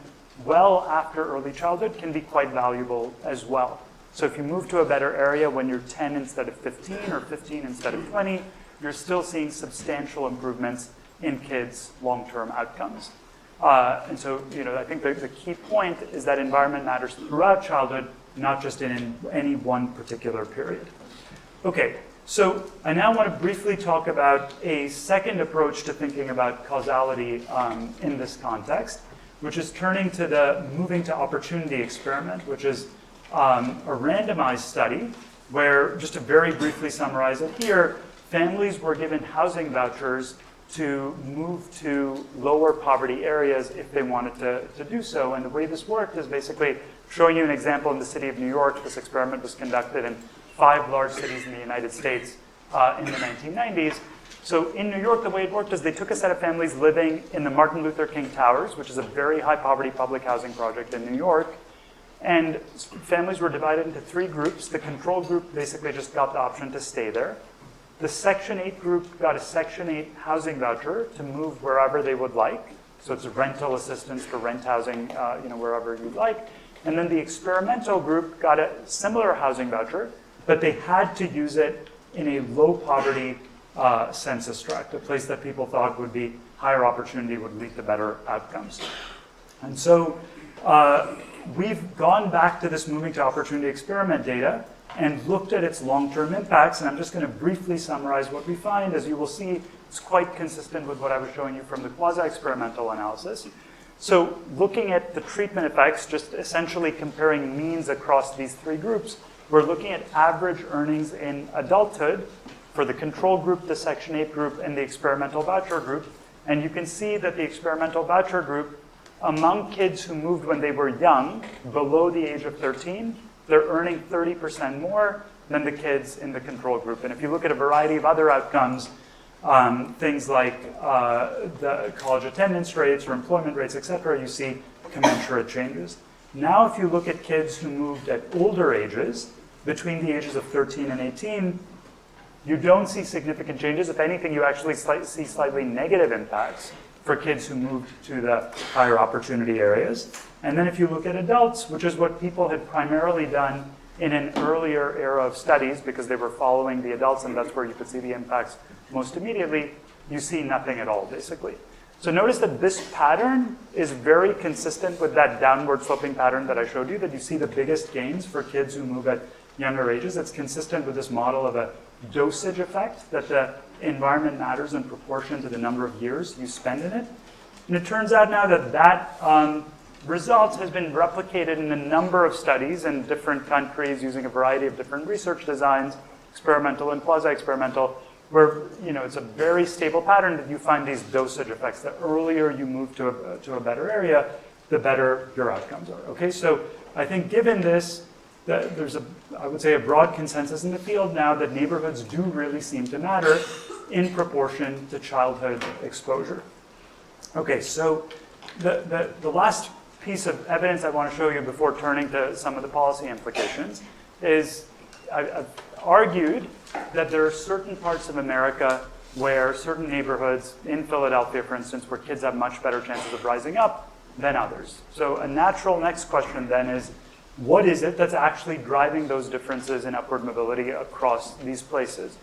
well after early childhood can be quite valuable as well. So if you move to a better area when you're 10 instead of 15 or 15 instead of 20, you're still seeing substantial improvements in kids' long-term outcomes. And so, I think the key point is that environment matters throughout childhood, not just in any one particular period. Okay, so I now want to briefly talk about a second approach to thinking about causality in this context, which is turning to the moving to opportunity experiment, which is a randomized study where, just to very briefly summarize it here, families were given housing vouchers to move to lower poverty areas if they wanted to do so. And the way this worked is basically showing you an example in the city of New York. This experiment was conducted in 5 large cities in the United States in the 1990s. So in New York, the way it worked is they took a set of families living in the Martin Luther King Towers, which is a very high poverty public housing project in New York. And families were divided into 3 groups. The control group basically just got the option to stay there. The Section 8 group got a Section 8 housing voucher to move wherever they would like. So it's rental assistance for rent housing, wherever you'd like. And then the experimental group got a similar housing voucher, but they had to use it in a low poverty census tract, a place that people thought would be higher opportunity, would lead to better outcomes. And so we've gone back to this moving to opportunity experiment data and looked at its long-term impacts, and I'm just going to briefly summarize what we find. As you will see, it's quite consistent with what I was showing you from the quasi-experimental analysis. So looking at the treatment effects, just essentially comparing means across these 3 groups, we're looking at average earnings in adulthood for the control group, the Section 8 group, and the experimental voucher group. And you can see that the experimental voucher group, among kids who moved when they were young, below the age of 13, they're earning 30% more than the kids in the control group. And if you look at a variety of other outcomes, things like the college attendance rates or employment rates, et cetera, you see commensurate changes. Now, if you look at kids who moved at older ages, between the ages of 13 and 18, you don't see significant changes. If anything, you actually see slightly negative impacts for kids who moved to the higher opportunity areas. And then if you look at adults, which is what people had primarily done in an earlier era of studies because they were following the adults and that's where you could see the impacts most immediately, you see nothing at all, basically. So notice that this pattern is very consistent with that downward sloping pattern that I showed you, that you see the biggest gains for kids who move at younger ages. It's consistent with this model of a dosage effect, that the environment matters in proportion to the number of years you spend in it. And it turns out now that that result has been replicated in a number of studies in different countries using a variety of different research designs, experimental and quasi-experimental, where it's a very stable pattern that you find these dosage effects. The earlier you move to a better area, the better your outcomes are. Okay, so I think given this, there's I would say a broad consensus in the field now that neighborhoods do really seem to matter in proportion to childhood exposure. Okay, so the last piece of evidence I want to show you before turning to some of the policy implications is I've argued that there are certain parts of America where certain neighborhoods, in Philadelphia, for instance, where kids have much better chances of rising up than others. So a natural next question then is, what is it that's actually driving those differences in upward mobility across these places?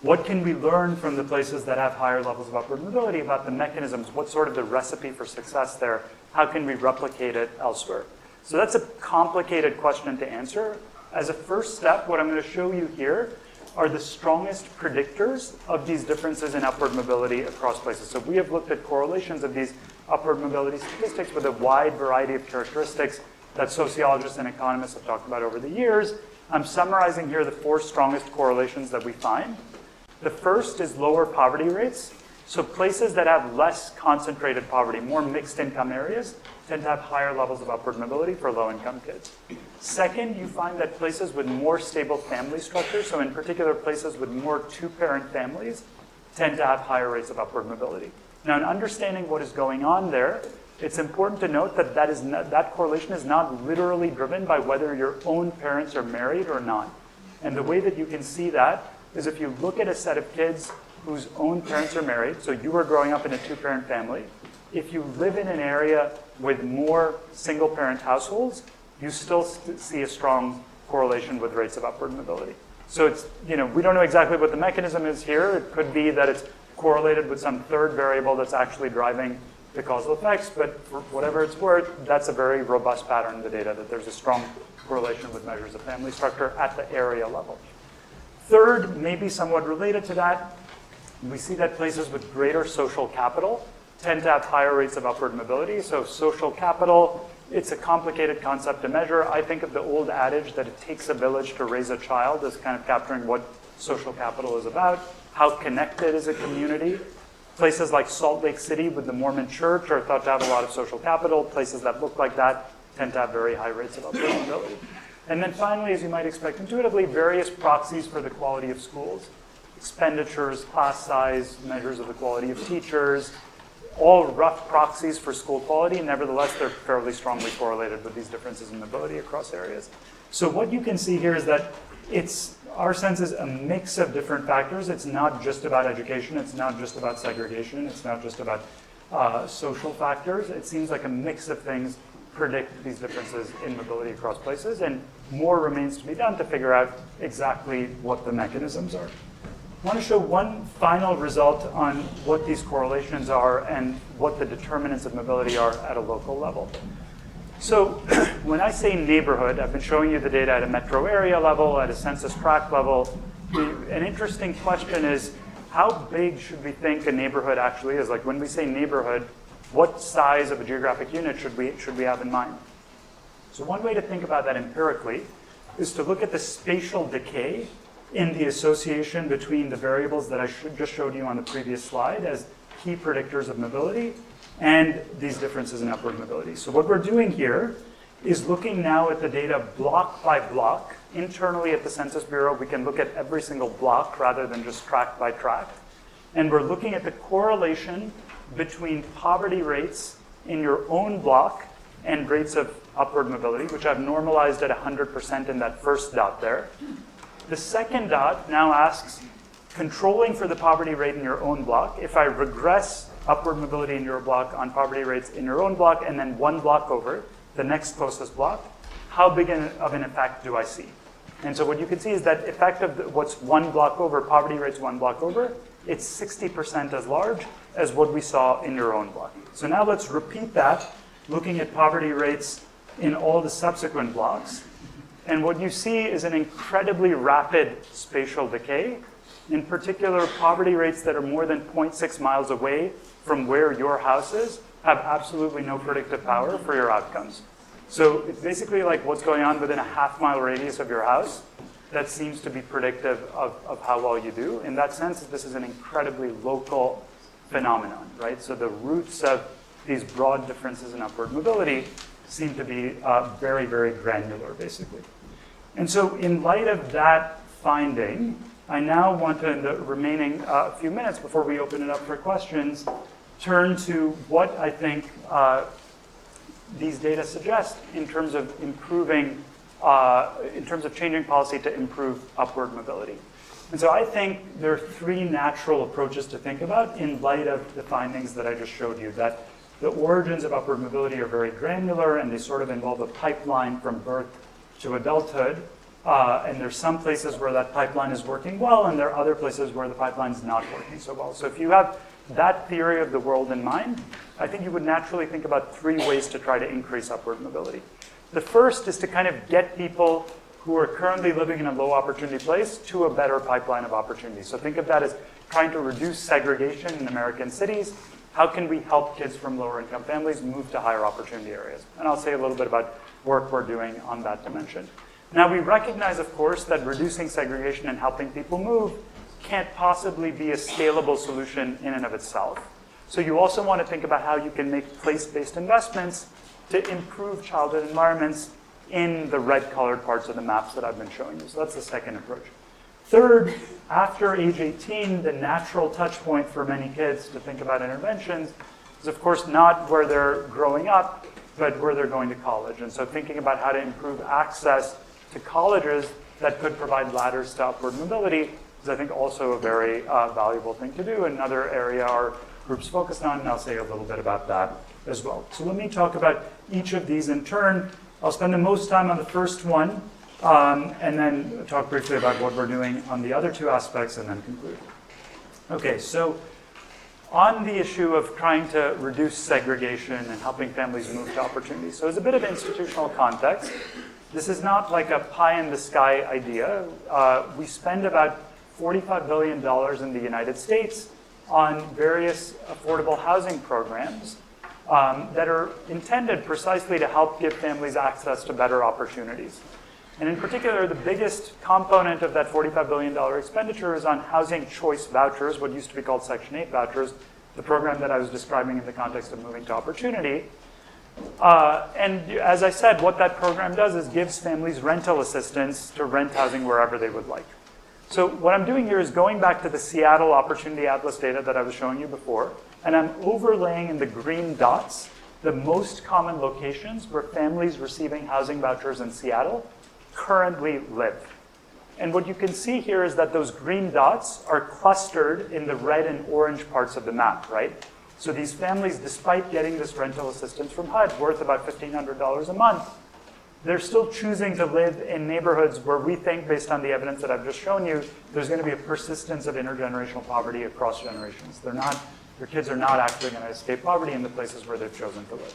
What can we learn from the places that have higher levels of upward mobility about the mechanisms? What's sort of the recipe for success there? How can we replicate it elsewhere? So that's a complicated question to answer. As a first step, what I'm going to show you here are the strongest predictors of these differences in upward mobility across places. So we have looked at correlations of these upward mobility statistics with a wide variety of characteristics that sociologists and economists have talked about over the years. I'm summarizing here the 4 strongest correlations that we find. The first is lower poverty rates. So places that have less concentrated poverty, more mixed income areas, tend to have higher levels of upward mobility for low-income kids. Second, you find that places with more stable family structures, so in particular places with more 2-parent families, tend to have higher rates of upward mobility. Now, in understanding what is going on there, it's important to note that that correlation is not literally driven by whether your own parents are married or not. And the way that you can see that is if you look at a set of kids whose own parents are married, so you were growing up in a 2-parent family, if you live in an area with more single-parent households, you still see a strong correlation with rates of upward mobility. So it's, we don't know exactly what the mechanism is here. It could be that it's correlated with some third variable that's actually driving the causal effects, but for whatever it's worth, that's a very robust pattern in the data, that there's a strong correlation with measures of family structure at the area level. Third, maybe somewhat related to that, we see that places with greater social capital tend to have higher rates of upward mobility. So social capital, it's a complicated concept to measure. I think of the old adage that it takes a village to raise a child as kind of capturing what social capital is about. How connected is a community? Places like Salt Lake City with the Mormon Church are thought to have a lot of social capital. Places that look like that tend to have very high rates of upward mobility. And then finally, as you might expect intuitively, various proxies for the quality of schools. Expenditures, class size, measures of the quality of teachers, all rough proxies for school quality. Nevertheless, they're fairly strongly correlated with these differences in mobility across areas. So what you can see here is that our sense is a mix of different factors. It's not just about education. It's not just about segregation. It's not just about social factors. It seems like a mix of things predict these differences in mobility across places, and more remains to be done to figure out exactly what the mechanisms are. I want to show one final result on what these correlations are and what the determinants of mobility are at a local level. So when I say neighborhood, I've been showing you the data at a metro area level, at a census tract level. An interesting question is, how big should we think a neighborhood actually is? Like when we say neighborhood, what size of a geographic unit should we have in mind? So one way to think about that empirically is to look at the spatial decay in the association between the variables that I just showed you on the previous slide as key predictors of mobility and these differences in upward mobility. So what we're doing here is looking now at the data block by block. Internally at the Census Bureau, we can look at every single block rather than just tract by tract. And we're looking at the correlation between poverty rates in your own block and rates of upward mobility, which I've normalized at 100% in that first dot there. The second dot now asks, controlling for the poverty rate in your own block, if I regress upward mobility in your block on poverty rates in your own block and then one block over, the next closest block, how big of an effect do I see? And so what you can see is that effect of what's one block over, poverty rates one block over, it's 60% as large as what we saw in your own block. So now let's repeat that, looking at poverty rates in all the subsequent blocks. And what you see is an incredibly rapid spatial decay. In particular, poverty rates that are more than 0.6 miles away from where your house is have absolutely no predictive power for your outcomes. So it's basically like what's going on within a half-mile radius of your house that seems to be predictive of how well you do. In that sense, this is an incredibly local phenomenon, right? So the roots of these broad differences in upward mobility seem to be very, very granular, basically. And so in light of that finding, I now want to, in the remaining few minutes before we open it up for questions, turn to what I think these data suggest in terms of improving, in terms of changing policy to improve upward mobility. And so I think there are three natural approaches to think about in light of the findings that I just showed you, that the origins of upward mobility are very granular and they sort of involve a pipeline from birth to adulthood. And there's some places where that pipeline is working well, and there are other places where the pipeline is not working so well. So if you have that theory of the world in mind, I think you would naturally think about three ways to try to increase upward mobility. The first is to kind of get people who are currently living in a low opportunity place to a better pipeline of opportunity. So think of that as trying to reduce segregation in American cities. How can we help kids from lower income families move to higher opportunity areas? And I'll say a little bit about work we're doing on that dimension. Now we recognize, of course, that reducing segregation and helping people move can't possibly be a scalable solution in and of itself. So you also want to think about how you can make place-based investments to improve childhood environments in the red-colored parts of the maps that I've been showing you. So that's the second approach. Third, after age 18, the natural touch point for many kids to think about interventions is, of course, not where they're growing up, but where they're going to college. And so thinking about how to improve access to colleges that could provide ladders to upward mobility is, I think, also a very valuable thing to do. Another area our group's focused on, and I'll say a little bit about that as well. So let me talk about each of these in turn. I'll spend the most time on the first one, and then talk briefly about what we're doing on the other two aspects, and then conclude. Okay, so on the issue of trying to reduce segregation and helping families move to opportunity. So as a bit of institutional context, this is not like a pie-in-the-sky idea. We spend about $45 billion in the United States on various affordable housing programs that are intended precisely to help give families access to better opportunities. And in particular, the biggest component of that $45 billion expenditure is on housing choice vouchers, what used to be called Section 8 vouchers, the program that I was describing in the context of moving to opportunity. And as I said, what that program does is gives families rental assistance to rent housing wherever they would like. So what I'm doing here is going back to the Seattle Opportunity Atlas data that I was showing you before, and I'm overlaying in the green dots the most common locations where families receiving housing vouchers in Seattle currently live. And what you can see here is that those green dots are clustered in the red and orange parts of the map, right? So these families, despite getting this rental assistance from HUD worth about $1,500 a month, they're still choosing to live in neighborhoods where we think, based on the evidence that I've just shown you, there's going to be a persistence of intergenerational poverty across generations. Their kids are not actually going to escape poverty in the places where they've chosen to live.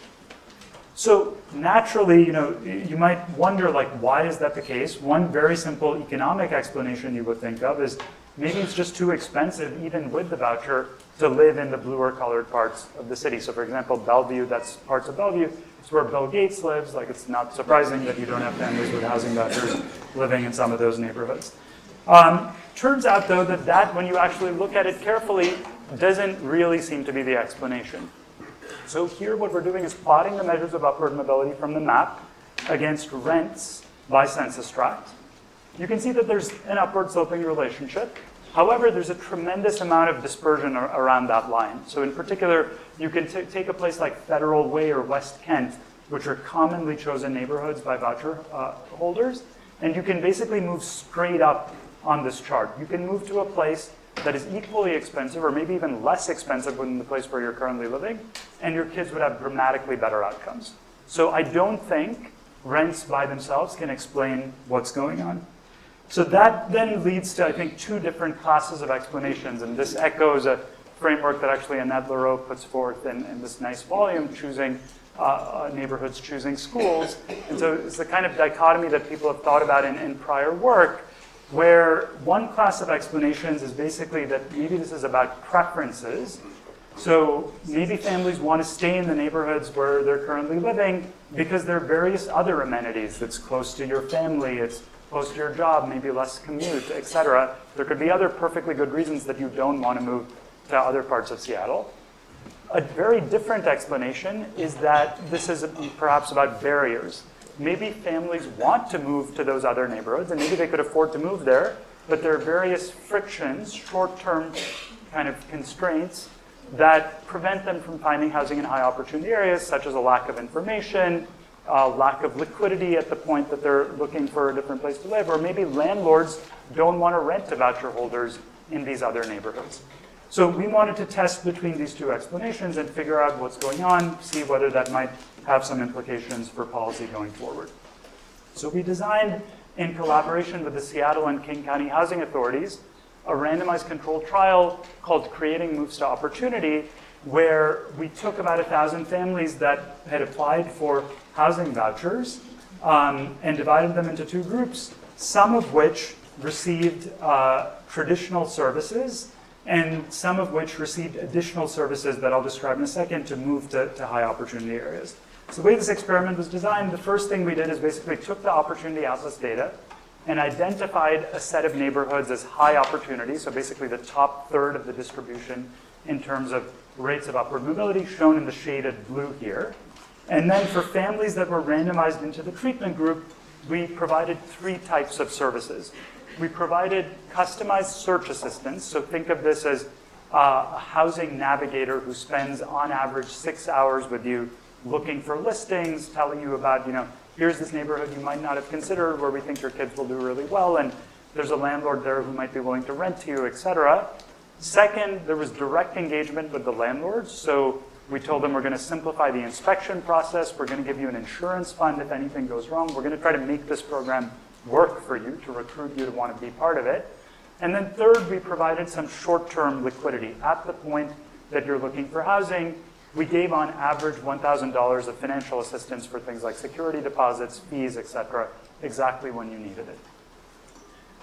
So naturally, you might wonder, like, why is that the case? One very simple economic explanation you would think of is maybe it's just too expensive, even with the voucher, to live in the bluer colored parts of the city. So for example, Bellevue, that's parts of Bellevue, it's where Bill Gates lives. Like, it's not surprising that you don't have families with housing vouchers living in some of those neighborhoods. Turns out, though, that when you actually look at it carefully, doesn't really seem to be the explanation. So here what we're doing is plotting the measures of upward mobility from the map against rents by census tract. You can see that there's an upward sloping relationship. However, there's a tremendous amount of dispersion around that line. So in particular, you can take a place like Federal Way or West Kent, which are commonly chosen neighborhoods by voucher holders, and you can basically move straight up on this chart. You can move to a place that is equally expensive or maybe even less expensive than the place where you're currently living, and your kids would have dramatically better outcomes. So I don't think rents by themselves can explain what's going on. So that then leads to, I think, two different classes of explanations, and this echoes a framework that actually Annette Leroux puts forth in this nice volume, choosing neighborhoods, choosing schools. And so it's the kind of dichotomy that people have thought about in prior work, where one class of explanations is basically that maybe this is about preferences. So maybe families want to stay in the neighborhoods where they're currently living because there are various other amenities. It's close to your family, it's close to your job, maybe less commute, etc. There could be other perfectly good reasons that you don't want to move to other parts of Seattle. A very different explanation is that this is perhaps about barriers. Maybe families want to move to those other neighborhoods, and maybe they could afford to move there, but there are various frictions, short-term kind of constraints that prevent them from finding housing in high opportunity areas, such as a lack of information, lack of liquidity at the point that they're looking for a different place to live, or maybe landlords don't want to rent to voucher holders in these other neighborhoods. So we wanted to test between these two explanations and figure out what's going on, see whether that might have some implications for policy going forward. So we designed, in collaboration with the Seattle and King County housing authorities, a randomized controlled trial called Creating Moves to Opportunity, where we took about 1,000 families that had applied for housing vouchers and divided them into two groups, some of which received traditional services and some of which received additional services that I'll describe in a second to move to high opportunity areas. So the way this experiment was designed, the first thing we did is basically took the opportunity atlas data and identified a set of neighborhoods as high opportunity, so basically the top third of the distribution in terms of rates of upward mobility, shown in the shaded blue here. And then for families that were randomized into the treatment group, we provided three types of services. We provided customized search assistance, so think of this as a housing navigator who spends on average 6 hours with you looking for listings, telling you about, here's this neighborhood you might not have considered where we think your kids will do really well, and there's a landlord there who might be willing to rent to you, etc. Second, there was direct engagement with the landlords, so we told them we're going to simplify the inspection process, we're going to give you an insurance fund if anything goes wrong, we're going to try to make this program work for you, to recruit you to want to be part of it. And then third, we provided some short-term liquidity. At the point that you're looking for housing, we gave on average $1,000 of financial assistance for things like security deposits, fees, etc., exactly when you needed it.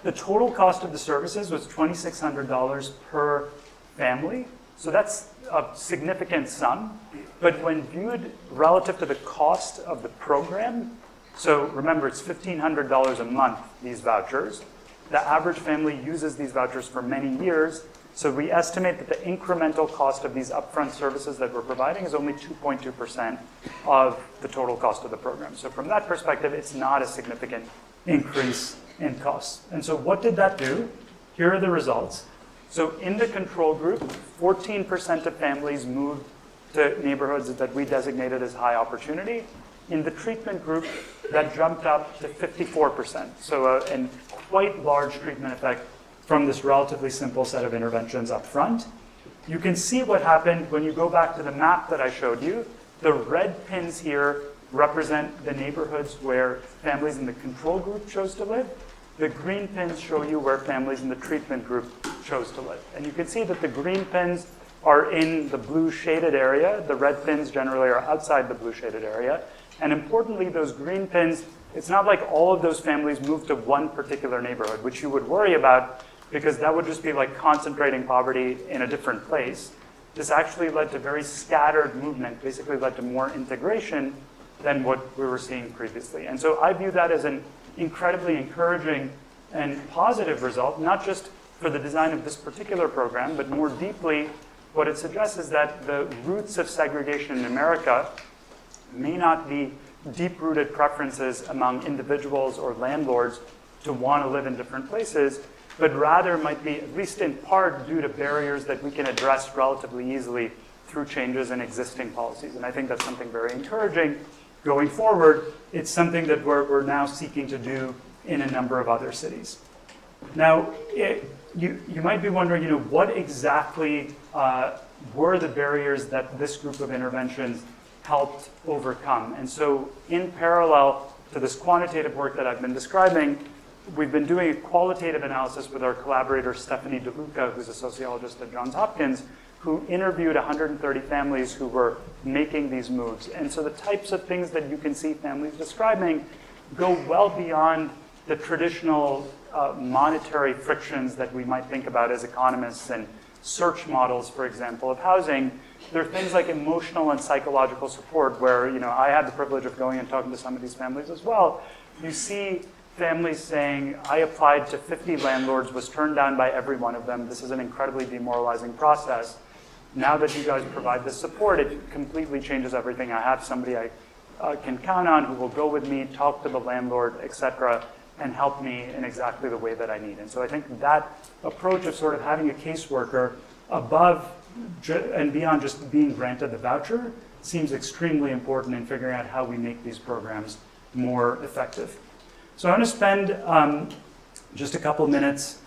The total cost of the services was $2,600 per family, so that's a significant sum. But when viewed relative to the cost of the program, so remember, it's $1,500 a month, these vouchers. The average family uses these vouchers for many years, so we estimate that the incremental cost of these upfront services that we're providing is only 2.2% of the total cost of the program. So from that perspective, it's not a significant increase in costs. And so what did that do? Here are the results. So in the control group, 14% of families moved to neighborhoods that we designated as high opportunity. In the treatment group, that jumped up to 54%. So a quite large treatment effect from this relatively simple set of interventions up front. You can see what happened when you go back to the map that I showed you. The red pins here represent the neighborhoods where families in the control group chose to live. The green pins show you where families in the treatment group chose to live. And you can see that the green pins are in the blue shaded area. The red pins generally are outside the blue shaded area. And importantly, those green pins, it's not like all of those families moved to one particular neighborhood, which you would worry about because that would just be like concentrating poverty in a different place. This actually led to very scattered movement, basically led to more integration than what we were seeing previously. And so I view that as an incredibly encouraging and positive result, not just for the design of this particular program, but more deeply, what it suggests is that the roots of segregation in America may not be deep-rooted preferences among individuals or landlords to want to live in different places, but rather might be, at least in part, due to barriers that we can address relatively easily through changes in existing policies. And I think that's something very encouraging going forward. It's something that we're now seeking to do in a number of other cities. Now, you might be wondering, what exactly were the barriers that this group of interventions helped overcome? And so in parallel to this quantitative work that I've been describing, we've been doing a qualitative analysis with our collaborator, Stephanie DeLuca, who's a sociologist at Johns Hopkins, who interviewed 130 families who were making these moves. And so the types of things that you can see families describing go well beyond the traditional monetary frictions that we might think about as economists and search models, for example, of housing. There are things like emotional and psychological support where, I had the privilege of going and talking to some of these families as well. You see families saying, I applied to 50 landlords, was turned down by every one of them. This is an incredibly demoralizing process. Now that you guys provide this support, it completely changes everything. I have somebody I can count on who will go with me, talk to the landlord, etc., and help me in exactly the way that I need. And so I think that approach of sort of having a caseworker above and beyond just being granted the voucher seems extremely important in figuring out how we make these programs more effective. So I want to spend just a couple minutes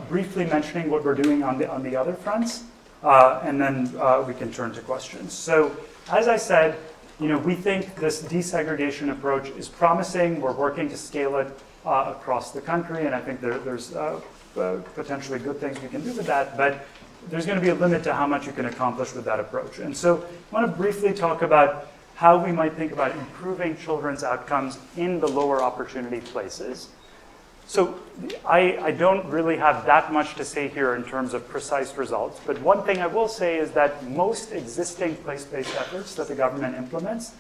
briefly mentioning what we're doing on the other fronts, and then we can turn to questions. So as I said, we think this desegregation approach is promising. We're working to scale it across the country, and I think there's potentially good things we can do with that, but there's going to be a limit to how much you can accomplish with that approach. And so I want to briefly talk about how we might think about improving children's outcomes in the lower opportunity places. So I don't really have that much to say here in terms of precise results, but one thing I will say is that most existing place-based efforts that the government implements,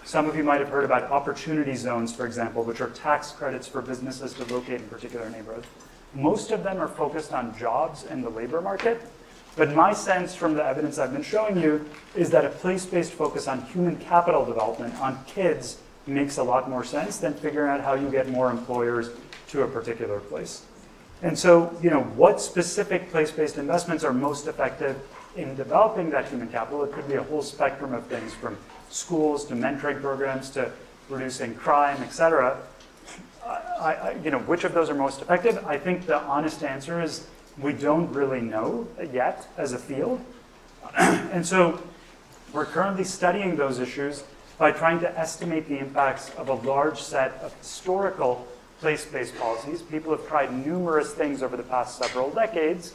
some of you might have heard about opportunity zones, for example, which are tax credits for businesses to locate in particular neighborhoods. Most of them are focused on jobs and the labor market, but my sense from the evidence I've been showing you is that a place-based focus on human capital development, on kids, makes a lot more sense than figuring out how you get more employers to a particular place. And so, what specific place-based investments are most effective in developing that human capital? It could be a whole spectrum of things, from schools to mentoring programs to reducing crime, etc. Which of those are most effective? I think the honest answer is we don't really know yet as a field. And so we're currently studying those issues by trying to estimate the impacts of a large set of historical place-based policies. People have tried numerous things over the past several decades.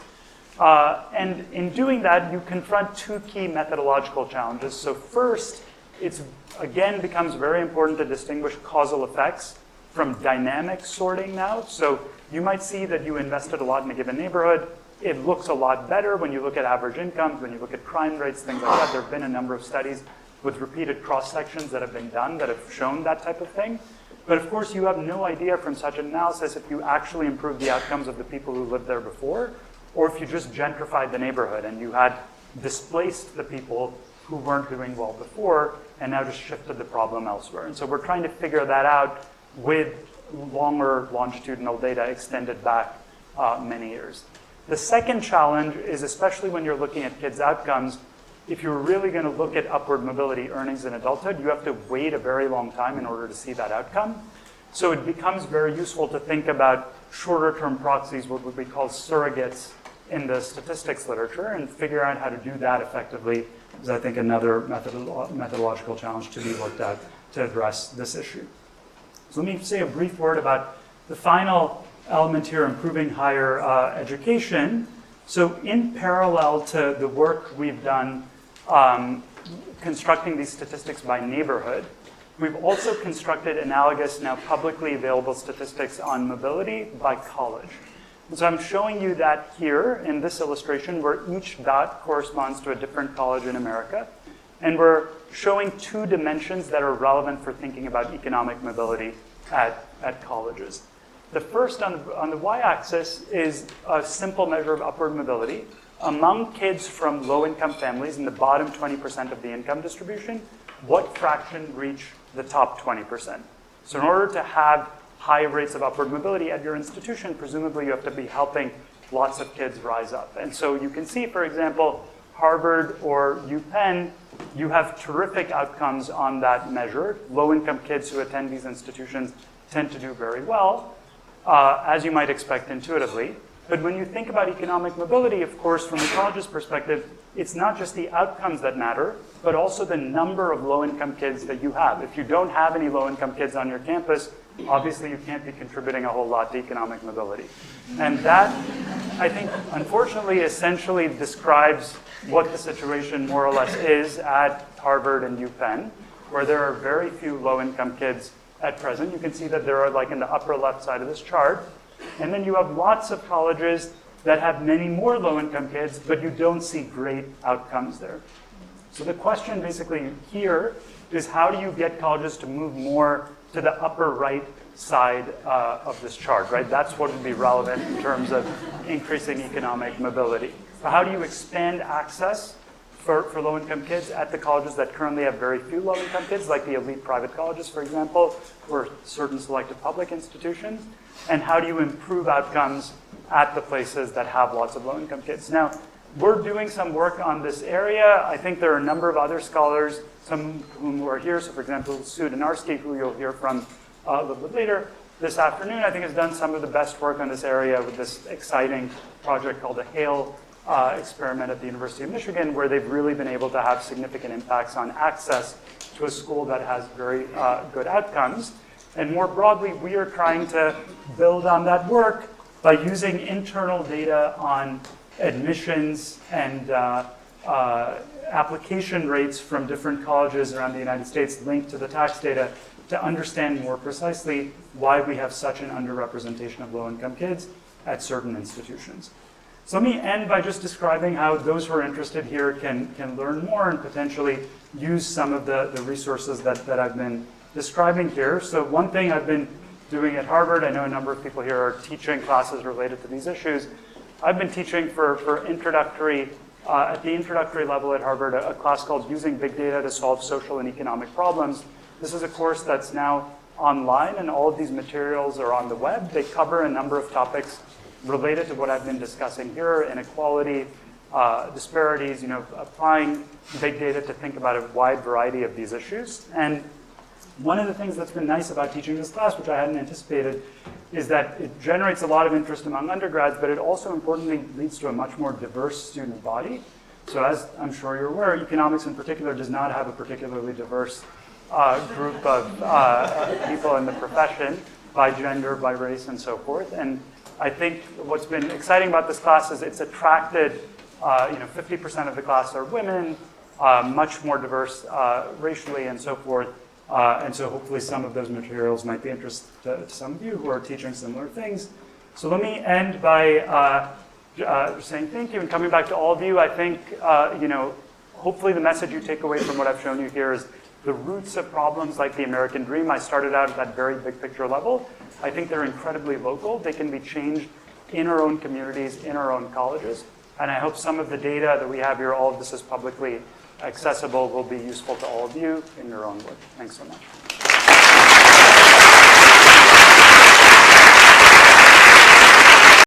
And in doing that, you confront two key methodological challenges. So first, it again becomes very important to distinguish causal effects from dynamic sorting now. So you might see that you invested a lot in a given neighborhood. It looks a lot better when you look at average incomes, when you look at crime rates, things like that. There have been a number of studies with repeated cross-sections that have been done that have shown that type of thing. But of course, you have no idea from such an analysis if you actually improved the outcomes of the people who lived there before, or if you just gentrified the neighborhood and you had displaced the people who weren't doing well before and now just shifted the problem elsewhere. And so we're trying to figure that out with longer longitudinal data extended back many years. The second challenge is, especially when you're looking at kids' outcomes, if you're really going to look at upward mobility earnings in adulthood, you have to wait a very long time in order to see that outcome. So it becomes very useful to think about shorter-term proxies, what we call surrogates in the statistics literature, and figure out how to do that effectively is, I think, another methodological challenge to be worked out to address this issue. So let me say a brief word about the final element here, improving higher education. So in parallel to the work we've done constructing these statistics by neighborhood, we've also constructed analogous, now publicly available statistics on mobility by college. And so I'm showing you that here in this illustration, where each dot corresponds to a different college in America. And we're showing two dimensions that are relevant for thinking about economic mobility at colleges. The first on the y-axis is a simple measure of upward mobility. Among kids from low-income families in the bottom 20% of the income distribution, what fraction reach the top 20%? So in order to have high rates of upward mobility at your institution, presumably you have to be helping lots of kids rise up. And so you can see, for example, Harvard or UPenn, you have terrific outcomes on that measure. Low-income kids who attend these institutions tend to do very well, as you might expect intuitively. But when you think about economic mobility, of course, from the college's perspective, it's not just the outcomes that matter, but also the number of low-income kids that you have. If you don't have any low-income kids on your campus, obviously you can't be contributing a whole lot to economic mobility. And that, I think, unfortunately, essentially describes what the situation more or less is at Harvard and UPenn, where there are very few low-income kids at present. You can see that there are, like in the upper left side of this chart. And then you have lots of colleges that have many more low-income kids, but you don't see great outcomes there. So the question basically here is, how do you get colleges to move more to the upper right side of this chart, right? That's what would be relevant in terms of increasing economic mobility. So how do you expand access for low-income kids at the colleges that currently have very few low-income kids, like the elite private colleges, for example, or certain selected public institutions? And how do you improve outcomes at the places that have lots of low-income kids? Now, we're doing some work on this area. I think there are a number of other scholars, some of whom are here. So, for example, Sue Donarski, who you'll hear from a little bit later this afternoon, I think has done some of the best work on this area with this exciting project called the HAIL experiment at the University of Michigan, where they've really been able to have significant impacts on access to a school that has very good outcomes. And more broadly, we are trying to build on that work by using internal data on admissions and application rates from different colleges around the United States linked to the tax data to understand more precisely why we have such an underrepresentation of low-income kids at certain institutions. So let me end by just describing how those who are interested here can learn more and potentially use some of the resources that I've been describing here. So one thing I've been doing at Harvard, I know a number of people here are teaching classes related to these issues. I've been teaching for introductory, at the introductory level at Harvard, a class called Using Big Data to Solve Social and Economic Problems. This is a course that's now online, and all of these materials are on the web. They cover a number of topics related to what I've been discussing here: inequality, disparities, applying big data to think about a wide variety of these issues. And one of the things that's been nice about teaching this class, which I hadn't anticipated, is that it generates a lot of interest among undergrads, but it also importantly leads to a much more diverse student body. So as I'm sure you're aware, economics in particular does not have a particularly diverse group of people in the profession by gender, by race, and so forth. And I think what's been exciting about this class is it's attracted, 50% of the class are women, much more diverse racially and so forth. And so hopefully some of those materials might be interesting to some of you who are teaching similar things. So let me end by saying thank you and coming back to all of you. I think, hopefully the message you take away from what I've shown you here is the roots of problems like the American dream. I started out at that very big picture level. I think they're incredibly local. They can be changed in our own communities, in our own colleges. And I hope some of the data that we have here, all of this is publicly accessible, will be useful to all of you in your own work. Thanks so much.